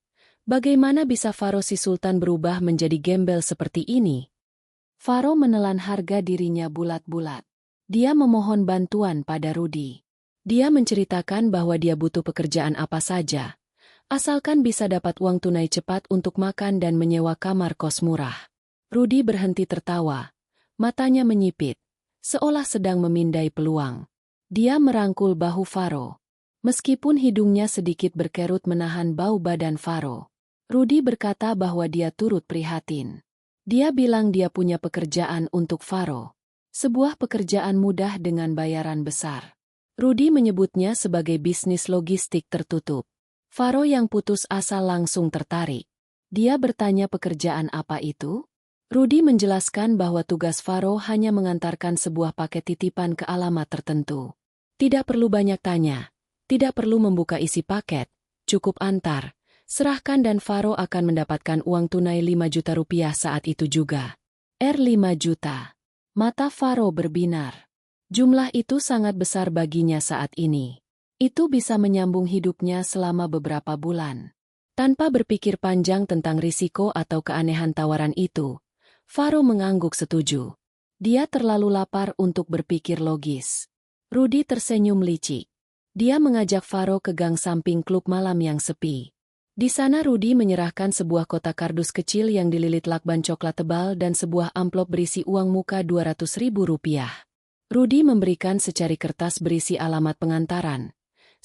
bagaimana bisa Faro si Sultan berubah menjadi gembel seperti ini? Faro menelan harga dirinya bulat-bulat. Dia memohon bantuan pada Rudy. Dia menceritakan bahwa dia butuh pekerjaan apa saja, asalkan bisa dapat uang tunai cepat untuk makan dan menyewa kamar kos murah. Rudy berhenti tertawa, matanya menyipit, seolah sedang memindai peluang. Dia merangkul bahu Faro. Meskipun hidungnya sedikit berkerut menahan bau badan Faro, Rudy berkata bahwa dia turut prihatin. Dia bilang dia punya pekerjaan untuk Faro. Sebuah pekerjaan mudah dengan bayaran besar. Rudy menyebutnya sebagai bisnis logistik tertutup. Faro yang putus asa langsung tertarik. Dia bertanya pekerjaan apa itu? Rudy menjelaskan bahwa tugas Faro hanya mengantarkan sebuah paket titipan ke alamat tertentu. Tidak perlu banyak tanya, tidak perlu membuka isi paket, cukup antar, serahkan dan Faro akan mendapatkan uang tunai 5 juta rupiah saat itu juga. 5 juta. Mata Faro berbinar. Jumlah itu sangat besar baginya saat ini. Itu bisa menyambung hidupnya selama beberapa bulan. Tanpa berpikir panjang tentang risiko atau keanehan tawaran itu, Faro mengangguk setuju. Dia terlalu lapar untuk berpikir logis. Rudy tersenyum licik. Dia mengajak Faro ke gang samping klub malam yang sepi. Di sana Rudy menyerahkan sebuah kotak kardus kecil yang dililit lakban coklat tebal dan sebuah amplop berisi uang muka 200.000 rupiah. Rudy memberikan secari kertas berisi alamat pengantaran,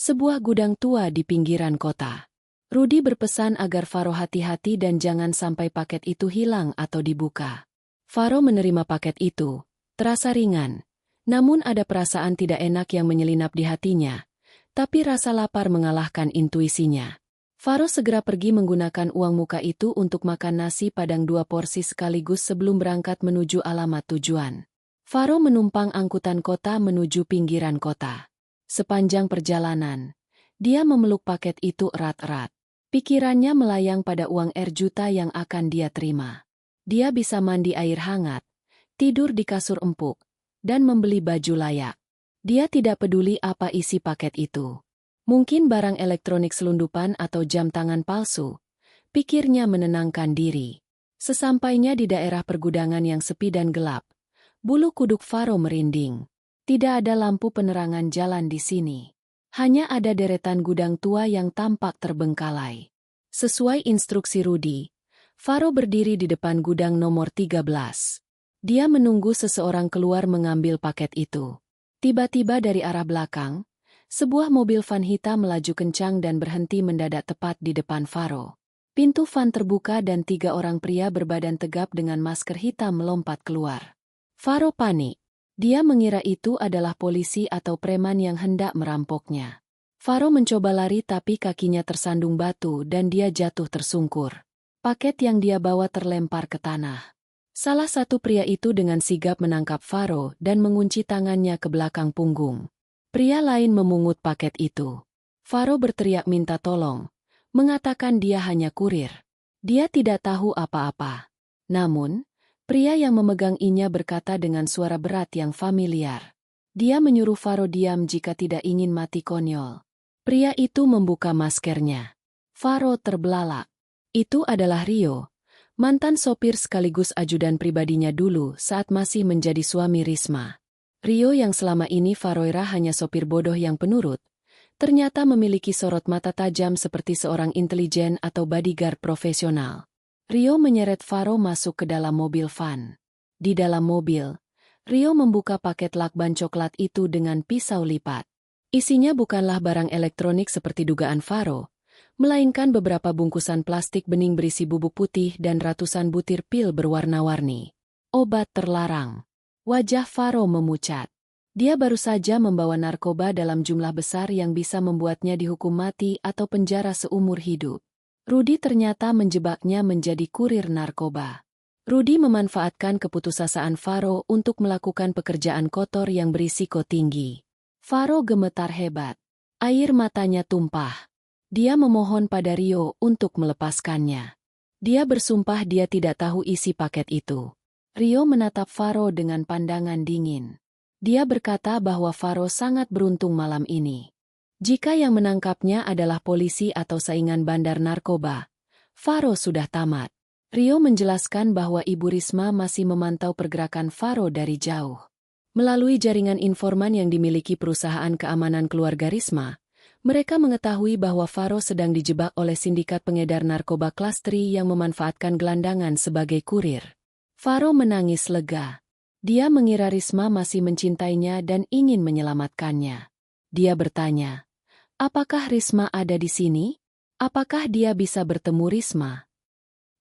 sebuah gudang tua di pinggiran kota. Rudy berpesan agar Faro hati-hati dan jangan sampai paket itu hilang atau dibuka. Faro menerima paket itu, terasa ringan, namun ada perasaan tidak enak yang menyelinap di hatinya, tapi rasa lapar mengalahkan intuisinya. Faro segera pergi menggunakan uang muka itu untuk makan nasi padang 2 porsi sekaligus sebelum berangkat menuju alamat tujuan. Faro menumpang angkutan kota menuju pinggiran kota. Sepanjang perjalanan, dia memeluk paket itu erat-erat. Pikirannya melayang pada uang juta yang akan dia terima. Dia bisa mandi air hangat, tidur di kasur empuk, dan membeli baju layak. Dia tidak peduli apa isi paket itu. Mungkin barang elektronik selundupan atau jam tangan palsu. Pikirnya menenangkan diri. Sesampainya di daerah pergudangan yang sepi dan gelap, bulu kuduk Faro merinding. Tidak ada lampu penerangan jalan di sini. Hanya ada deretan gudang tua yang tampak terbengkalai. Sesuai instruksi Rudy, Faro berdiri di depan gudang nomor 13. Dia menunggu seseorang keluar mengambil paket itu. Tiba-tiba dari arah belakang, sebuah mobil van hitam melaju kencang dan berhenti mendadak tepat di depan Faro. Pintu van terbuka dan 3 orang pria berbadan tegap dengan masker hitam melompat keluar. Faro panik. Dia mengira itu adalah polisi atau preman yang hendak merampoknya. Faro mencoba lari tapi kakinya tersandung batu dan dia jatuh tersungkur. Paket yang dia bawa terlempar ke tanah. Salah satu pria itu dengan sigap menangkap Faro dan mengunci tangannya ke belakang punggung. Pria lain memungut paket itu. Faro berteriak minta tolong, mengatakan dia hanya kurir. Dia tidak tahu apa-apa. Namun, pria yang memegang inya berkata dengan suara berat yang familiar. Dia menyuruh Faro diam jika tidak ingin mati konyol. Pria itu membuka maskernya. Faro terbelalak. Itu adalah Rio, mantan sopir sekaligus ajudan pribadinya dulu saat masih menjadi suami Risma. Rio yang selama ini Faroira hanya sopir bodoh yang penurut, ternyata memiliki sorot mata tajam seperti seorang intelijen atau bodyguard profesional. Rio menyeret Faro masuk ke dalam mobil van. Di dalam mobil, Rio membuka paket lakban coklat itu dengan pisau lipat. Isinya bukanlah barang elektronik seperti dugaan Faro, melainkan beberapa bungkusan plastik bening berisi bubuk putih dan ratusan butir pil berwarna-warni. Obat terlarang. Wajah Faro memucat. Dia baru saja membawa narkoba dalam jumlah besar yang bisa membuatnya dihukum mati atau penjara seumur hidup. Rudy ternyata menjebaknya menjadi kurir narkoba. Rudy memanfaatkan keputusasaan Faro untuk melakukan pekerjaan kotor yang berisiko tinggi. Faro gemetar hebat. Air matanya tumpah. Dia memohon pada Rio untuk melepaskannya. Dia bersumpah dia tidak tahu isi paket itu. Rio menatap Faro dengan pandangan dingin. Dia berkata bahwa Faro sangat beruntung malam ini. Jika yang menangkapnya adalah polisi atau saingan bandar narkoba, Faro sudah tamat. Rio menjelaskan bahwa Ibu Risma masih memantau pergerakan Faro dari jauh. Melalui jaringan informan yang dimiliki perusahaan keamanan keluarga Risma, mereka mengetahui bahwa Faro sedang dijebak oleh sindikat pengedar narkoba kelas 3 yang memanfaatkan gelandangan sebagai kurir. Faro menangis lega. Dia mengira Risma masih mencintainya dan ingin menyelamatkannya. Dia bertanya, apakah Risma ada di sini? Apakah dia bisa bertemu Risma?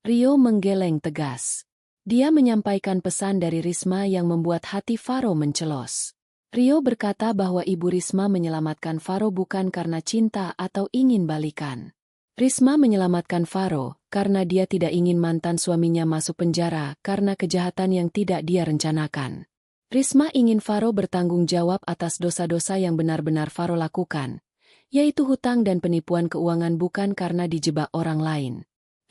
Rio menggeleng tegas. Dia menyampaikan pesan dari Risma yang membuat hati Faro mencelos. Rio berkata bahwa Ibu Risma menyelamatkan Faro bukan karena cinta atau ingin balikan. Risma menyelamatkan Faro karena dia tidak ingin mantan suaminya masuk penjara karena kejahatan yang tidak dia rencanakan. Risma ingin Faro bertanggung jawab atas dosa-dosa yang benar-benar Faro lakukan, yaitu hutang dan penipuan keuangan bukan karena dijebak orang lain.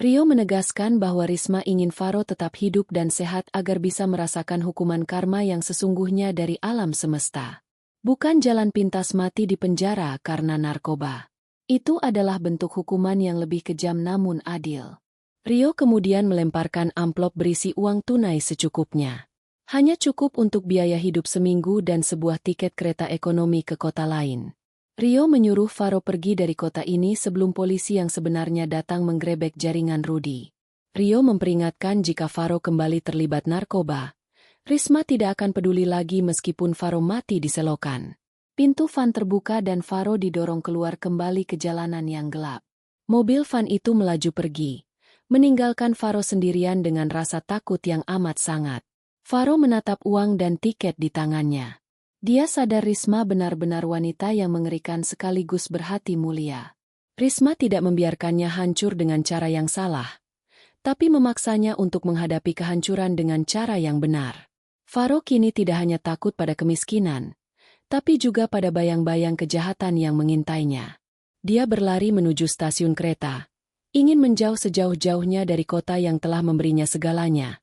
Rio menegaskan bahwa Risma ingin Faro tetap hidup dan sehat agar bisa merasakan hukuman karma yang sesungguhnya dari alam semesta. Bukan jalan pintas mati di penjara karena narkoba. Itu adalah bentuk hukuman yang lebih kejam namun adil. Rio kemudian melemparkan amplop berisi uang tunai secukupnya. Hanya cukup untuk biaya hidup seminggu dan sebuah tiket kereta ekonomi ke kota lain. Rio menyuruh Faro pergi dari kota ini sebelum polisi yang sebenarnya datang menggerebek jaringan Rudy. Rio memperingatkan jika Faro kembali terlibat narkoba, Risma tidak akan peduli lagi meskipun Faro mati di selokan. Pintu van terbuka dan Faro didorong keluar kembali ke jalanan yang gelap. Mobil van itu melaju pergi, meninggalkan Faro sendirian dengan rasa takut yang amat sangat. Faro menatap uang dan tiket di tangannya. Dia sadar Risma benar-benar wanita yang mengerikan sekaligus berhati mulia. Risma tidak membiarkannya hancur dengan cara yang salah, tapi memaksanya untuk menghadapi kehancuran dengan cara yang benar. Faro kini tidak hanya takut pada kemiskinan, tapi juga pada bayang-bayang kejahatan yang mengintainya. Dia berlari menuju stasiun kereta, ingin menjauh sejauh-jauhnya dari kota yang telah memberinya segalanya,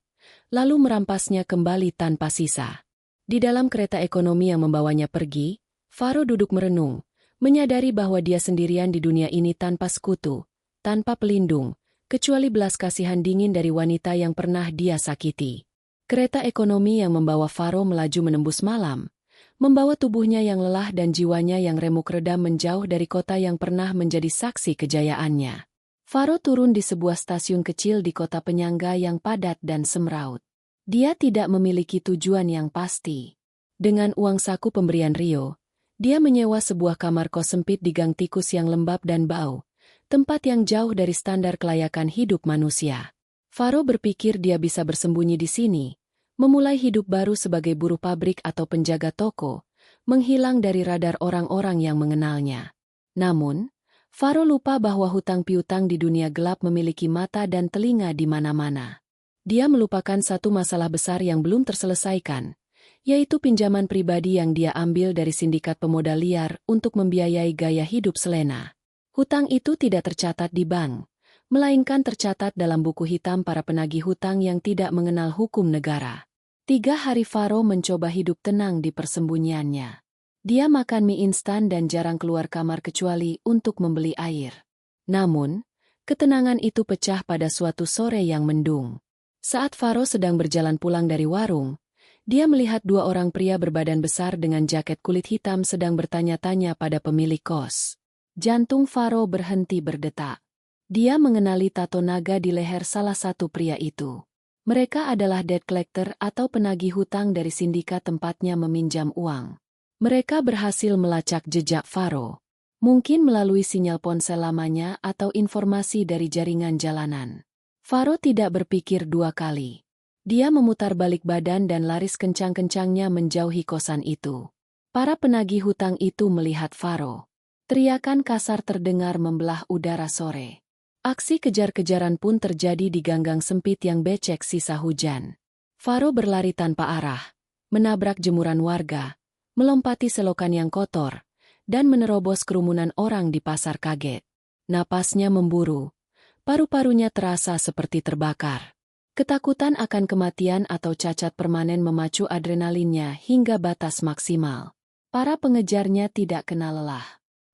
lalu merampasnya kembali tanpa sisa. Di dalam kereta ekonomi yang membawanya pergi, Faro duduk merenung, menyadari bahwa dia sendirian di dunia ini tanpa sekutu, tanpa pelindung, kecuali belas kasihan dingin dari wanita yang pernah dia sakiti. Kereta ekonomi yang membawa Faro melaju menembus malam, membawa tubuhnya yang lelah dan jiwanya yang remuk redam menjauh dari kota yang pernah menjadi saksi kejayaannya. Faro turun di sebuah stasiun kecil di kota penyangga yang padat dan semraut. Dia tidak memiliki tujuan yang pasti. Dengan uang saku pemberian Rio, dia menyewa sebuah kamar kos sempit di gang tikus yang lembab dan bau, tempat yang jauh dari standar kelayakan hidup manusia. Faro berpikir dia bisa bersembunyi di sini, memulai hidup baru sebagai buruh pabrik atau penjaga toko, menghilang dari radar orang-orang yang mengenalnya. Namun, Faro lupa bahwa hutang piutang di dunia gelap memiliki mata dan telinga di mana-mana. Dia melupakan satu masalah besar yang belum terselesaikan, yaitu pinjaman pribadi yang dia ambil dari sindikat pemodal liar untuk membiayai gaya hidup Selena. Hutang itu tidak tercatat di bank, melainkan tercatat dalam buku hitam para penagih hutang yang tidak mengenal hukum negara. 3 hari Faro mencoba hidup tenang di persembunyiannya. Dia makan mie instan dan jarang keluar kamar kecuali untuk membeli air. Namun, ketenangan itu pecah pada suatu sore yang mendung. Saat Faro sedang berjalan pulang dari warung, dia melihat 2 orang pria berbadan besar dengan jaket kulit hitam sedang bertanya-tanya pada pemilik kos. Jantung Faro berhenti berdetak. Dia mengenali tato naga di leher salah satu pria itu. Mereka adalah debt collector atau penagih hutang dari sindikat tempatnya meminjam uang. Mereka berhasil melacak jejak Faro. Mungkin melalui sinyal ponsel lamanya atau informasi dari jaringan jalanan. Faro tidak berpikir 2 kali. Dia memutar balik badan dan lari kencang-kencangnya menjauhi kosan itu. Para penagih hutang itu melihat Faro. Teriakan kasar terdengar membelah udara sore. Aksi kejar-kejaran pun terjadi di ganggang sempit yang becek sisa hujan. Faro berlari tanpa arah, menabrak jemuran warga, melompati selokan yang kotor, dan menerobos kerumunan orang di pasar kaget. Napasnya memburu, paru-parunya terasa seperti terbakar. Ketakutan akan kematian atau cacat permanen memacu adrenalinnya hingga batas maksimal. Para pengejarnya tidak kenal lelah.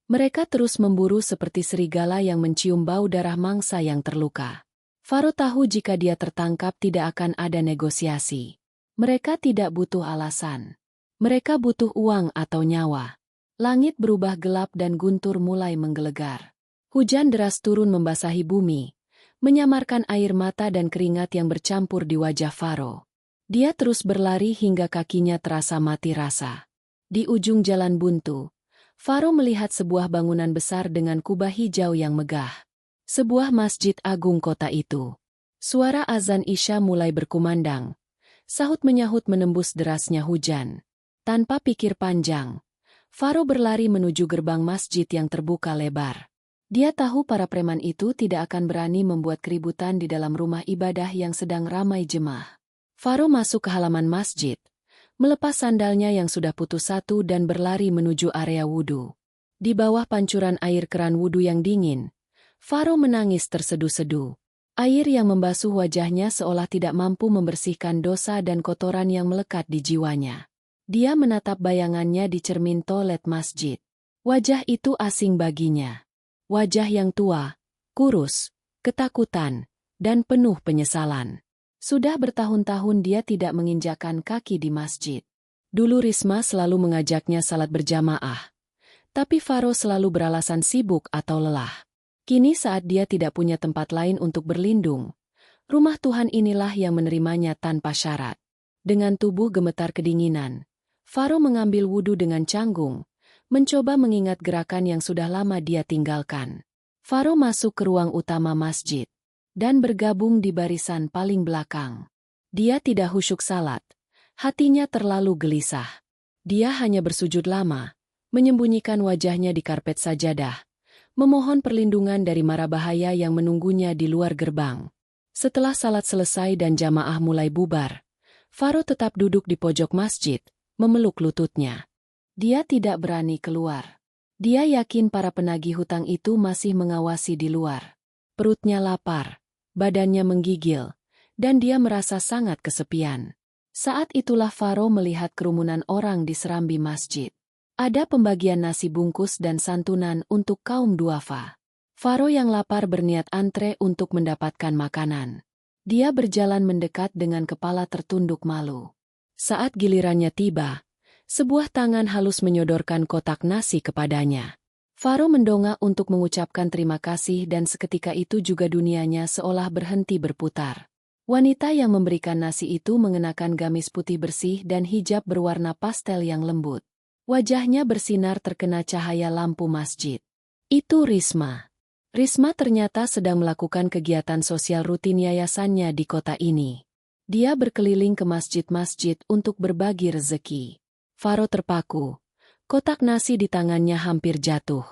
Mereka terus memburu seperti serigala yang mencium bau darah mangsa yang terluka. Faro tahu jika dia tertangkap tidak akan ada negosiasi. Mereka tidak butuh alasan. Mereka butuh uang atau nyawa. Langit berubah gelap dan guntur mulai menggelegar. Hujan deras turun membasahi bumi, menyamarkan air mata dan keringat yang bercampur di wajah Faro. Dia terus berlari hingga kakinya terasa mati rasa. Di ujung jalan buntu, Faro melihat sebuah bangunan besar dengan kubah hijau yang megah. Sebuah masjid agung kota itu. Suara azan Isya mulai berkumandang. Sahut menyahut menembus derasnya hujan. Tanpa pikir panjang, Faro berlari menuju gerbang masjid yang terbuka lebar. Dia tahu para preman itu tidak akan berani membuat keributan di dalam rumah ibadah yang sedang ramai jemaah. Faro masuk ke halaman masjid, melepas sandalnya yang sudah putus satu dan berlari menuju area wudhu. Di bawah pancuran air keran wudhu yang dingin, Faro menangis terseduh-seduh. Air yang membasuh wajahnya seolah tidak mampu membersihkan dosa dan kotoran yang melekat di jiwanya. Dia menatap bayangannya di cermin toilet masjid. Wajah itu asing baginya. Wajah yang tua, kurus, ketakutan, dan penuh penyesalan. Sudah bertahun-tahun dia tidak menginjakkan kaki di masjid. Dulu Risma selalu mengajaknya salat berjamaah. Tapi Faro selalu beralasan sibuk atau lelah. Kini saat dia tidak punya tempat lain untuk berlindung, rumah Tuhan inilah yang menerimanya tanpa syarat. Dengan tubuh gemetar kedinginan, Faro mengambil wudhu dengan canggung, mencoba mengingat gerakan yang sudah lama dia tinggalkan. Faro masuk ke ruang utama masjid dan bergabung di barisan paling belakang. Dia tidak khusyuk salat, hatinya terlalu gelisah. Dia hanya bersujud lama, menyembunyikan wajahnya di karpet sajadah, memohon perlindungan dari mara bahaya yang menunggunya di luar gerbang. Setelah salat selesai dan jamaah mulai bubar, Faro tetap duduk di pojok masjid, memeluk lututnya. Dia tidak berani keluar. Dia yakin para penagih hutang itu masih mengawasi di luar. Perutnya lapar, badannya menggigil, dan dia merasa sangat kesepian. Saat itulah Faro melihat kerumunan orang di serambi masjid. Ada pembagian nasi bungkus dan santunan untuk kaum duafa. Faro yang lapar berniat antre untuk mendapatkan makanan. Dia berjalan mendekat dengan kepala tertunduk malu. Saat gilirannya tiba, sebuah tangan halus menyodorkan kotak nasi kepadanya. Faro mendongak untuk mengucapkan terima kasih dan seketika itu juga dunianya seolah berhenti berputar. Wanita yang memberikan nasi itu mengenakan gamis putih bersih dan hijab berwarna pastel yang lembut. Wajahnya bersinar terkena cahaya lampu masjid. Itu Risma. Risma ternyata sedang melakukan kegiatan sosial rutin yayasannya di kota ini. Dia berkeliling ke masjid-masjid untuk berbagi rezeki. Faro terpaku. Kotak nasi di tangannya hampir jatuh.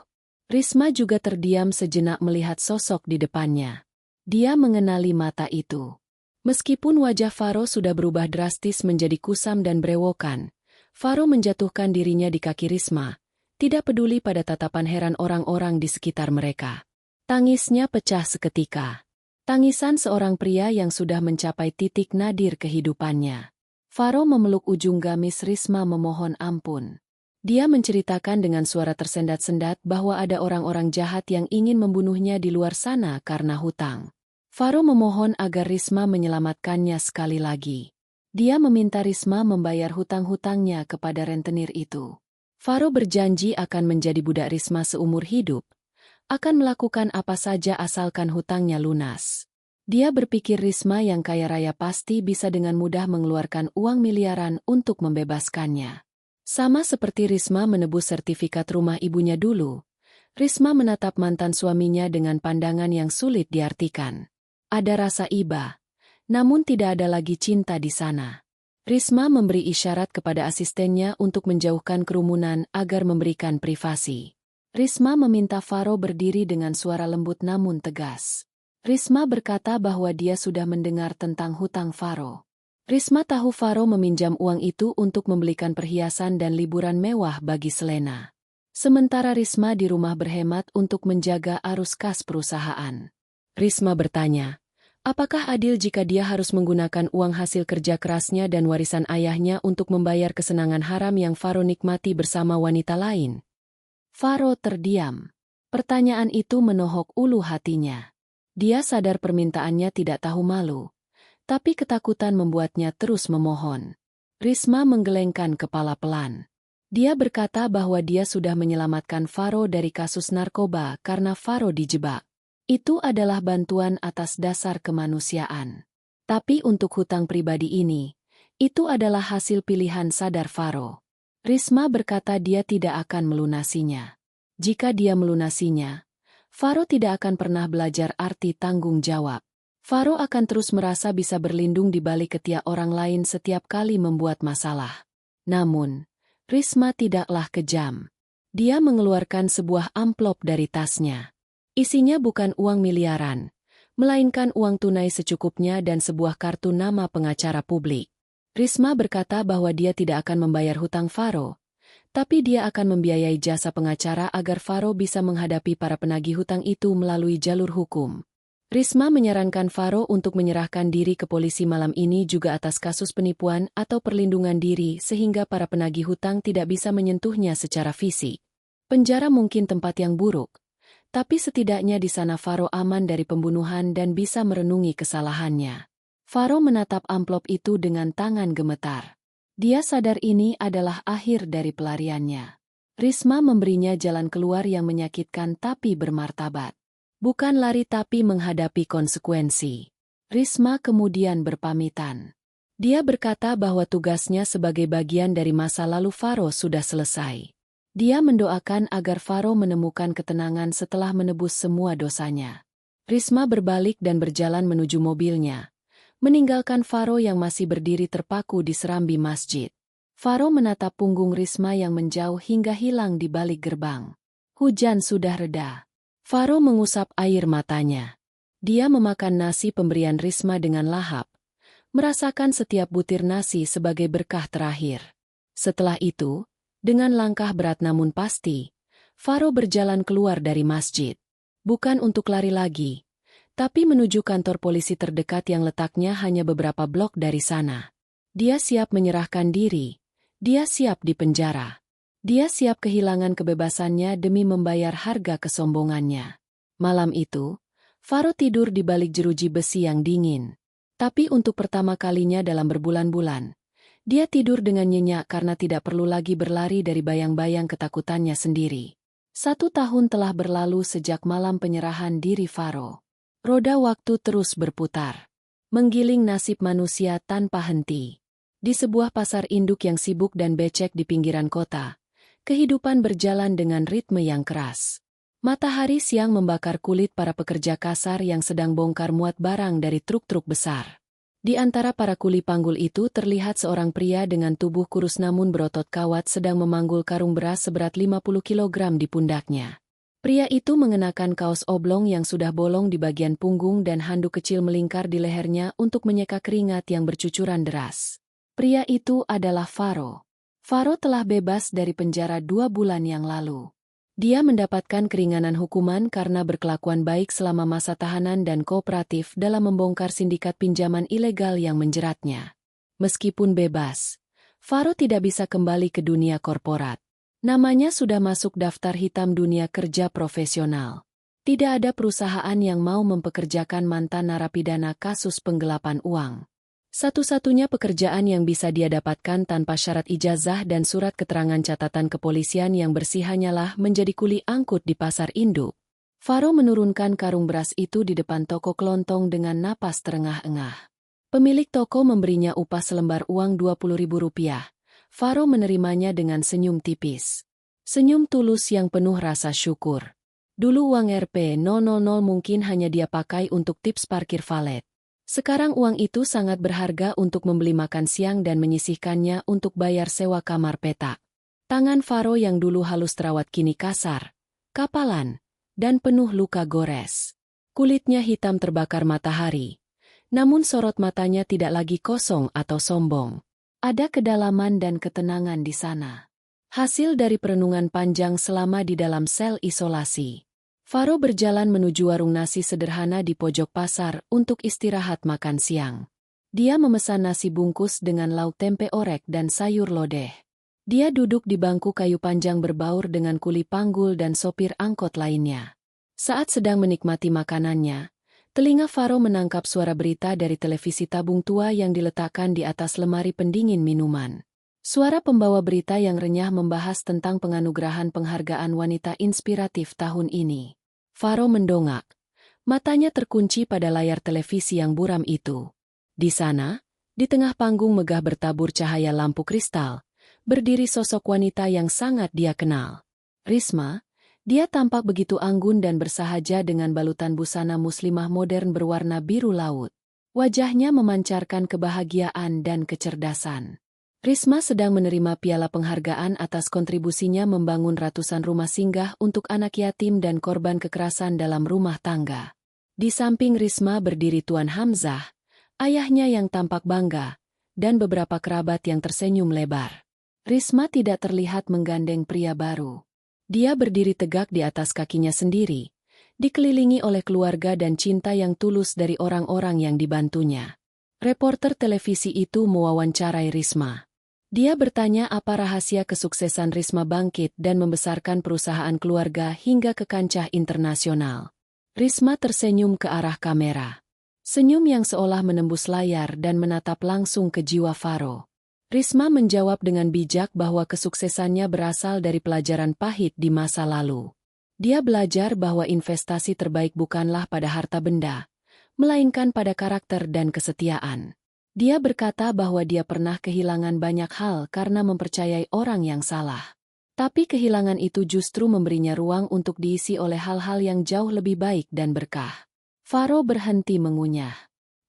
Risma juga terdiam sejenak melihat sosok di depannya. Dia mengenali mata itu. Meskipun wajah Faro sudah berubah drastis menjadi kusam dan brewokan, Faro menjatuhkan dirinya di kaki Risma, tidak peduli pada tatapan heran orang-orang di sekitar mereka. Tangisnya pecah seketika. Tangisan seorang pria yang sudah mencapai titik nadir kehidupannya. Faro memeluk ujung gamis Risma memohon ampun. Dia menceritakan dengan suara tersendat-sendat bahwa ada orang-orang jahat yang ingin membunuhnya di luar sana karena hutang. Faro memohon agar Risma menyelamatkannya sekali lagi. Dia meminta Risma membayar hutang-hutangnya kepada rentenir itu. Faro berjanji akan menjadi budak Risma seumur hidup, akan melakukan apa saja asalkan hutangnya lunas. Dia berpikir Risma yang kaya raya pasti bisa dengan mudah mengeluarkan uang miliaran untuk membebaskannya. Sama seperti Risma menebus sertifikat rumah ibunya dulu, Risma menatap mantan suaminya dengan pandangan yang sulit diartikan. Ada rasa iba, namun tidak ada lagi cinta di sana. Risma memberi isyarat kepada asistennya untuk menjauhkan kerumunan agar memberikan privasi. Risma meminta Faro berdiri dengan suara lembut namun tegas. Risma berkata bahwa dia sudah mendengar tentang hutang Faro. Risma tahu Faro meminjam uang itu untuk membelikan perhiasan dan liburan mewah bagi Selena. Sementara Risma di rumah berhemat untuk menjaga arus kas perusahaan. Risma bertanya, apakah adil jika dia harus menggunakan uang hasil kerja kerasnya dan warisan ayahnya untuk membayar kesenangan haram yang Faro nikmati bersama wanita lain? Faro terdiam. Pertanyaan itu menohok ulu hatinya. Dia sadar permintaannya tidak tahu malu, tapi ketakutan membuatnya terus memohon. Risma menggelengkan kepala pelan. Dia berkata bahwa dia sudah menyelamatkan Faro dari kasus narkoba karena Faro dijebak. Itu adalah bantuan atas dasar kemanusiaan. Tapi untuk hutang pribadi ini, itu adalah hasil pilihan sadar Faro. Risma berkata dia tidak akan melunasinya. Jika dia melunasinya, Faro tidak akan pernah belajar arti tanggung jawab. Faro akan terus merasa bisa berlindung di balik ketiak orang lain setiap kali membuat masalah. Namun, Risma tidaklah kejam. Dia mengeluarkan sebuah amplop dari tasnya. Isinya bukan uang miliaran, melainkan uang tunai secukupnya dan sebuah kartu nama pengacara publik. Risma berkata bahwa dia tidak akan membayar hutang Faro, tapi dia akan membiayai jasa pengacara agar Faro bisa menghadapi para penagih hutang itu melalui jalur hukum. Risma menyarankan Faro untuk menyerahkan diri ke polisi malam ini juga atas kasus penipuan atau perlindungan diri sehingga para penagih hutang tidak bisa menyentuhnya secara fisik. Penjara mungkin tempat yang buruk, tapi setidaknya di sana Faro aman dari pembunuhan dan bisa merenungi kesalahannya. Faro menatap amplop itu dengan tangan gemetar. Dia sadar ini adalah akhir dari pelariannya. Risma memberinya jalan keluar yang menyakitkan tapi bermartabat. Bukan lari tapi menghadapi konsekuensi. Risma kemudian berpamitan. Dia berkata bahwa tugasnya sebagai bagian dari masa lalu Faro sudah selesai. Dia mendoakan agar Faro menemukan ketenangan setelah menebus semua dosanya. Risma berbalik dan berjalan menuju mobilnya, meninggalkan Faro yang masih berdiri terpaku di serambi masjid. Faro menatap punggung Risma yang menjauh hingga hilang di balik gerbang. Hujan sudah reda. Faro mengusap air matanya. Dia memakan nasi pemberian Risma dengan lahap, merasakan setiap butir nasi sebagai berkah terakhir. Setelah itu, dengan langkah berat namun pasti, Faro berjalan keluar dari masjid. Bukan untuk lari lagi, tapi menuju kantor polisi terdekat yang letaknya hanya beberapa blok dari sana. Dia siap menyerahkan diri. Dia siap dipenjara. Dia siap kehilangan kebebasannya demi membayar harga kesombongannya. Malam itu, Faro tidur di balik jeruji besi yang dingin. Tapi untuk pertama kalinya dalam berbulan-bulan, dia tidur dengan nyenyak karena tidak perlu lagi berlari dari bayang-bayang ketakutannya sendiri. 1 tahun telah berlalu sejak malam penyerahan diri Faro. Roda waktu terus berputar, menggiling nasib manusia tanpa henti. Di sebuah pasar induk yang sibuk dan becek di pinggiran kota, kehidupan berjalan dengan ritme yang keras. Matahari siang membakar kulit para pekerja kasar yang sedang bongkar muat barang dari truk-truk besar. Di antara para kuli panggul itu terlihat seorang pria dengan tubuh kurus namun berotot kawat sedang memanggul karung beras seberat 50 kg di pundaknya. Pria itu mengenakan kaos oblong yang sudah bolong di bagian punggung dan handuk kecil melingkar di lehernya untuk menyeka keringat yang bercucuran deras. Pria itu adalah Faro. Faro telah bebas dari penjara 2 bulan yang lalu. Dia mendapatkan keringanan hukuman karena berkelakuan baik selama masa tahanan dan kooperatif dalam membongkar sindikat pinjaman ilegal yang menjeratnya. Meskipun bebas, Faro tidak bisa kembali ke dunia korporat. Namanya sudah masuk daftar hitam dunia kerja profesional. Tidak ada perusahaan yang mau mempekerjakan mantan narapidana kasus penggelapan uang. Satu-satunya pekerjaan yang bisa dia dapatkan tanpa syarat ijazah dan surat keterangan catatan kepolisian yang bersih hanyalah menjadi kuli angkut di pasar induk. Faro menurunkan karung beras itu di depan toko kelontong dengan napas terengah-engah. Pemilik toko memberinya upah selembar uang Rp20.000. Faro menerimanya dengan senyum tipis. Senyum tulus yang penuh rasa syukur. Dulu uang Rp000 mungkin hanya dia pakai untuk tips parkir valet. Sekarang uang itu sangat berharga untuk membeli makan siang dan menyisihkannya untuk bayar sewa kamar petak. Tangan Faro yang dulu halus terawat kini kasar, kapalan, dan penuh luka gores. Kulitnya hitam terbakar matahari. Namun sorot matanya tidak lagi kosong atau sombong. Ada kedalaman dan ketenangan di sana. Hasil dari perenungan panjang selama di dalam sel isolasi. Faro berjalan menuju warung nasi sederhana di pojok pasar untuk istirahat makan siang. Dia memesan nasi bungkus dengan lauk tempe orek dan sayur lodeh. Dia duduk di bangku kayu panjang berbaur dengan kuli panggul dan sopir angkot lainnya. Saat sedang menikmati makanannya, telinga Faro menangkap suara berita dari televisi tabung tua yang diletakkan di atas lemari pendingin minuman. Suara pembawa berita yang renyah membahas tentang penganugerahan penghargaan wanita inspiratif tahun ini. Faro mendongak. Matanya terkunci pada layar televisi yang buram itu. Di sana, di tengah panggung megah bertabur cahaya lampu kristal, berdiri sosok wanita yang sangat dia kenal. Risma, dia tampak begitu anggun dan bersahaja dengan balutan busana muslimah modern berwarna biru laut. Wajahnya memancarkan kebahagiaan dan kecerdasan. Risma sedang menerima piala penghargaan atas kontribusinya membangun ratusan rumah singgah untuk anak yatim dan korban kekerasan dalam rumah tangga. Di samping Risma berdiri Tuan Hamzah, ayahnya yang tampak bangga, dan beberapa kerabat yang tersenyum lebar. Risma tidak terlihat menggandeng pria baru. Dia berdiri tegak di atas kakinya sendiri, dikelilingi oleh keluarga dan cinta yang tulus dari orang-orang yang dibantunya. Reporter televisi itu mewawancarai Risma. Dia bertanya apa rahasia kesuksesan Risma bangkit dan membesarkan perusahaan keluarga hingga ke kancah internasional. Risma tersenyum ke arah kamera. Senyum yang seolah menembus layar dan menatap langsung ke jiwa Faro. Risma menjawab dengan bijak bahwa kesuksesannya berasal dari pelajaran pahit di masa lalu. Dia belajar bahwa investasi terbaik bukanlah pada harta benda, melainkan pada karakter dan kesetiaan. Dia berkata bahwa dia pernah kehilangan banyak hal karena mempercayai orang yang salah. Tapi kehilangan itu justru memberinya ruang untuk diisi oleh hal-hal yang jauh lebih baik dan berkah. Faro berhenti mengunyah.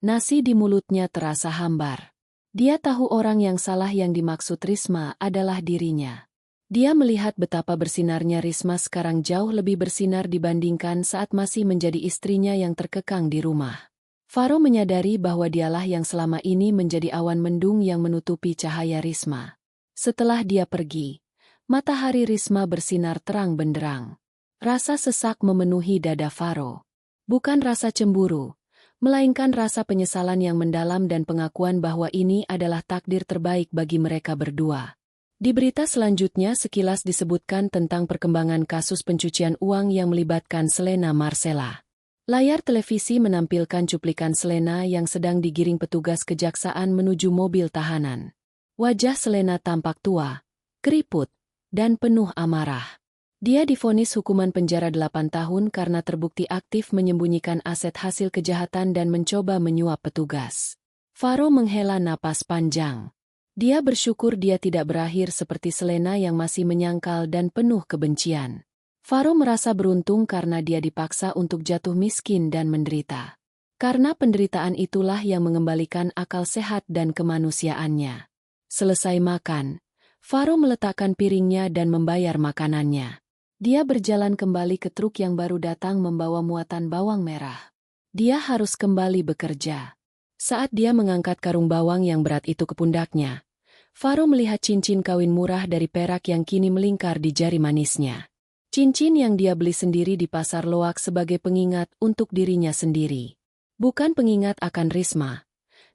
Nasi di mulutnya terasa hambar. Dia tahu orang yang salah yang dimaksud Risma adalah dirinya. Dia melihat betapa bersinarnya Risma sekarang jauh lebih bersinar dibandingkan saat masih menjadi istrinya yang terkekang di rumah. Faro menyadari bahwa dialah yang selama ini menjadi awan mendung yang menutupi cahaya Risma. Setelah dia pergi, matahari Risma bersinar terang benderang. Rasa sesak memenuhi dada Faro. Bukan rasa cemburu, melainkan rasa penyesalan yang mendalam dan pengakuan bahwa ini adalah takdir terbaik bagi mereka berdua. Di berita selanjutnya sekilas disebutkan tentang perkembangan kasus pencucian uang yang melibatkan Selena Marcella. Layar televisi menampilkan cuplikan Selena yang sedang digiring petugas kejaksaan menuju mobil tahanan. Wajah Selena tampak tua, keriput, dan penuh amarah. Dia divonis hukuman penjara 8 tahun karena terbukti aktif menyembunyikan aset hasil kejahatan dan mencoba menyuap petugas. Faro menghela napas panjang. Dia bersyukur dia tidak berakhir seperti Selena yang masih menyangkal dan penuh kebencian. Faro merasa beruntung karena dia dipaksa untuk jatuh miskin dan menderita. Karena penderitaan itulah yang mengembalikan akal sehat dan kemanusiaannya. Selesai makan, Faro meletakkan piringnya dan membayar makanannya. Dia berjalan kembali ke truk yang baru datang membawa muatan bawang merah. Dia harus kembali bekerja. Saat dia mengangkat karung bawang yang berat itu ke pundaknya, Faro melihat cincin kawin murah dari perak yang kini melingkar di jari manisnya. Cincin yang dia beli sendiri di pasar loak sebagai pengingat untuk dirinya sendiri. Bukan pengingat akan Risma,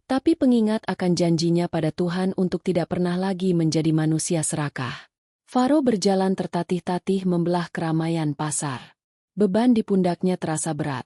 tapi pengingat akan janjinya pada Tuhan untuk tidak pernah lagi menjadi manusia serakah. Faro berjalan tertatih-tatih membelah keramaian pasar. Beban di pundaknya terasa berat,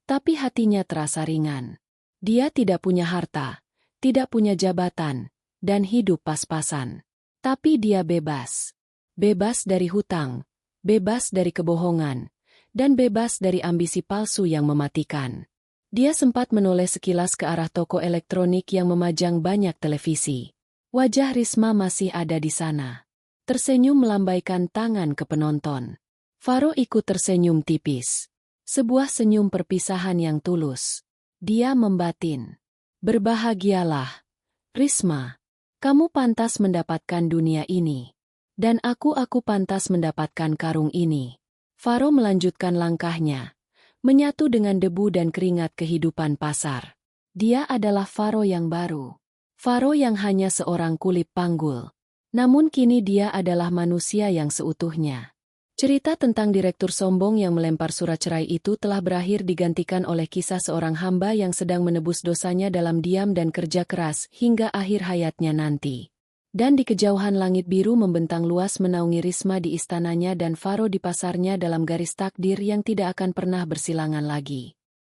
tapi hatinya terasa ringan. Dia tidak punya harta, tidak punya jabatan, dan hidup pas-pasan. Tapi dia bebas. Bebas dari hutang, bebas dari kebohongan, dan bebas dari ambisi palsu yang mematikan. Dia sempat menoleh sekilas ke arah toko elektronik yang memajang banyak televisi. Wajah Risma masih ada di sana. Tersenyum melambaikan tangan ke penonton. Faro ikut tersenyum tipis. Sebuah senyum perpisahan yang tulus. Dia membatin. Berbahagialah, Risma. Kamu pantas mendapatkan dunia ini. Dan aku pantas mendapatkan karung ini. Faro melanjutkan langkahnya. Menyatu dengan debu dan keringat kehidupan pasar. Dia adalah Faro yang baru. Faro yang hanya seorang kulit panggul. Namun kini dia adalah manusia yang seutuhnya. Cerita tentang direktur sombong yang melempar surat cerai itu telah berakhir digantikan oleh kisah seorang hamba yang sedang menebus dosanya dalam diam dan kerja keras hingga akhir hayatnya nanti. Dan di kejauhan langit biru membentang luas menaungi Risma di istananya dan Faro di pasarnya dalam garis takdir yang tidak akan pernah bersilangan lagi.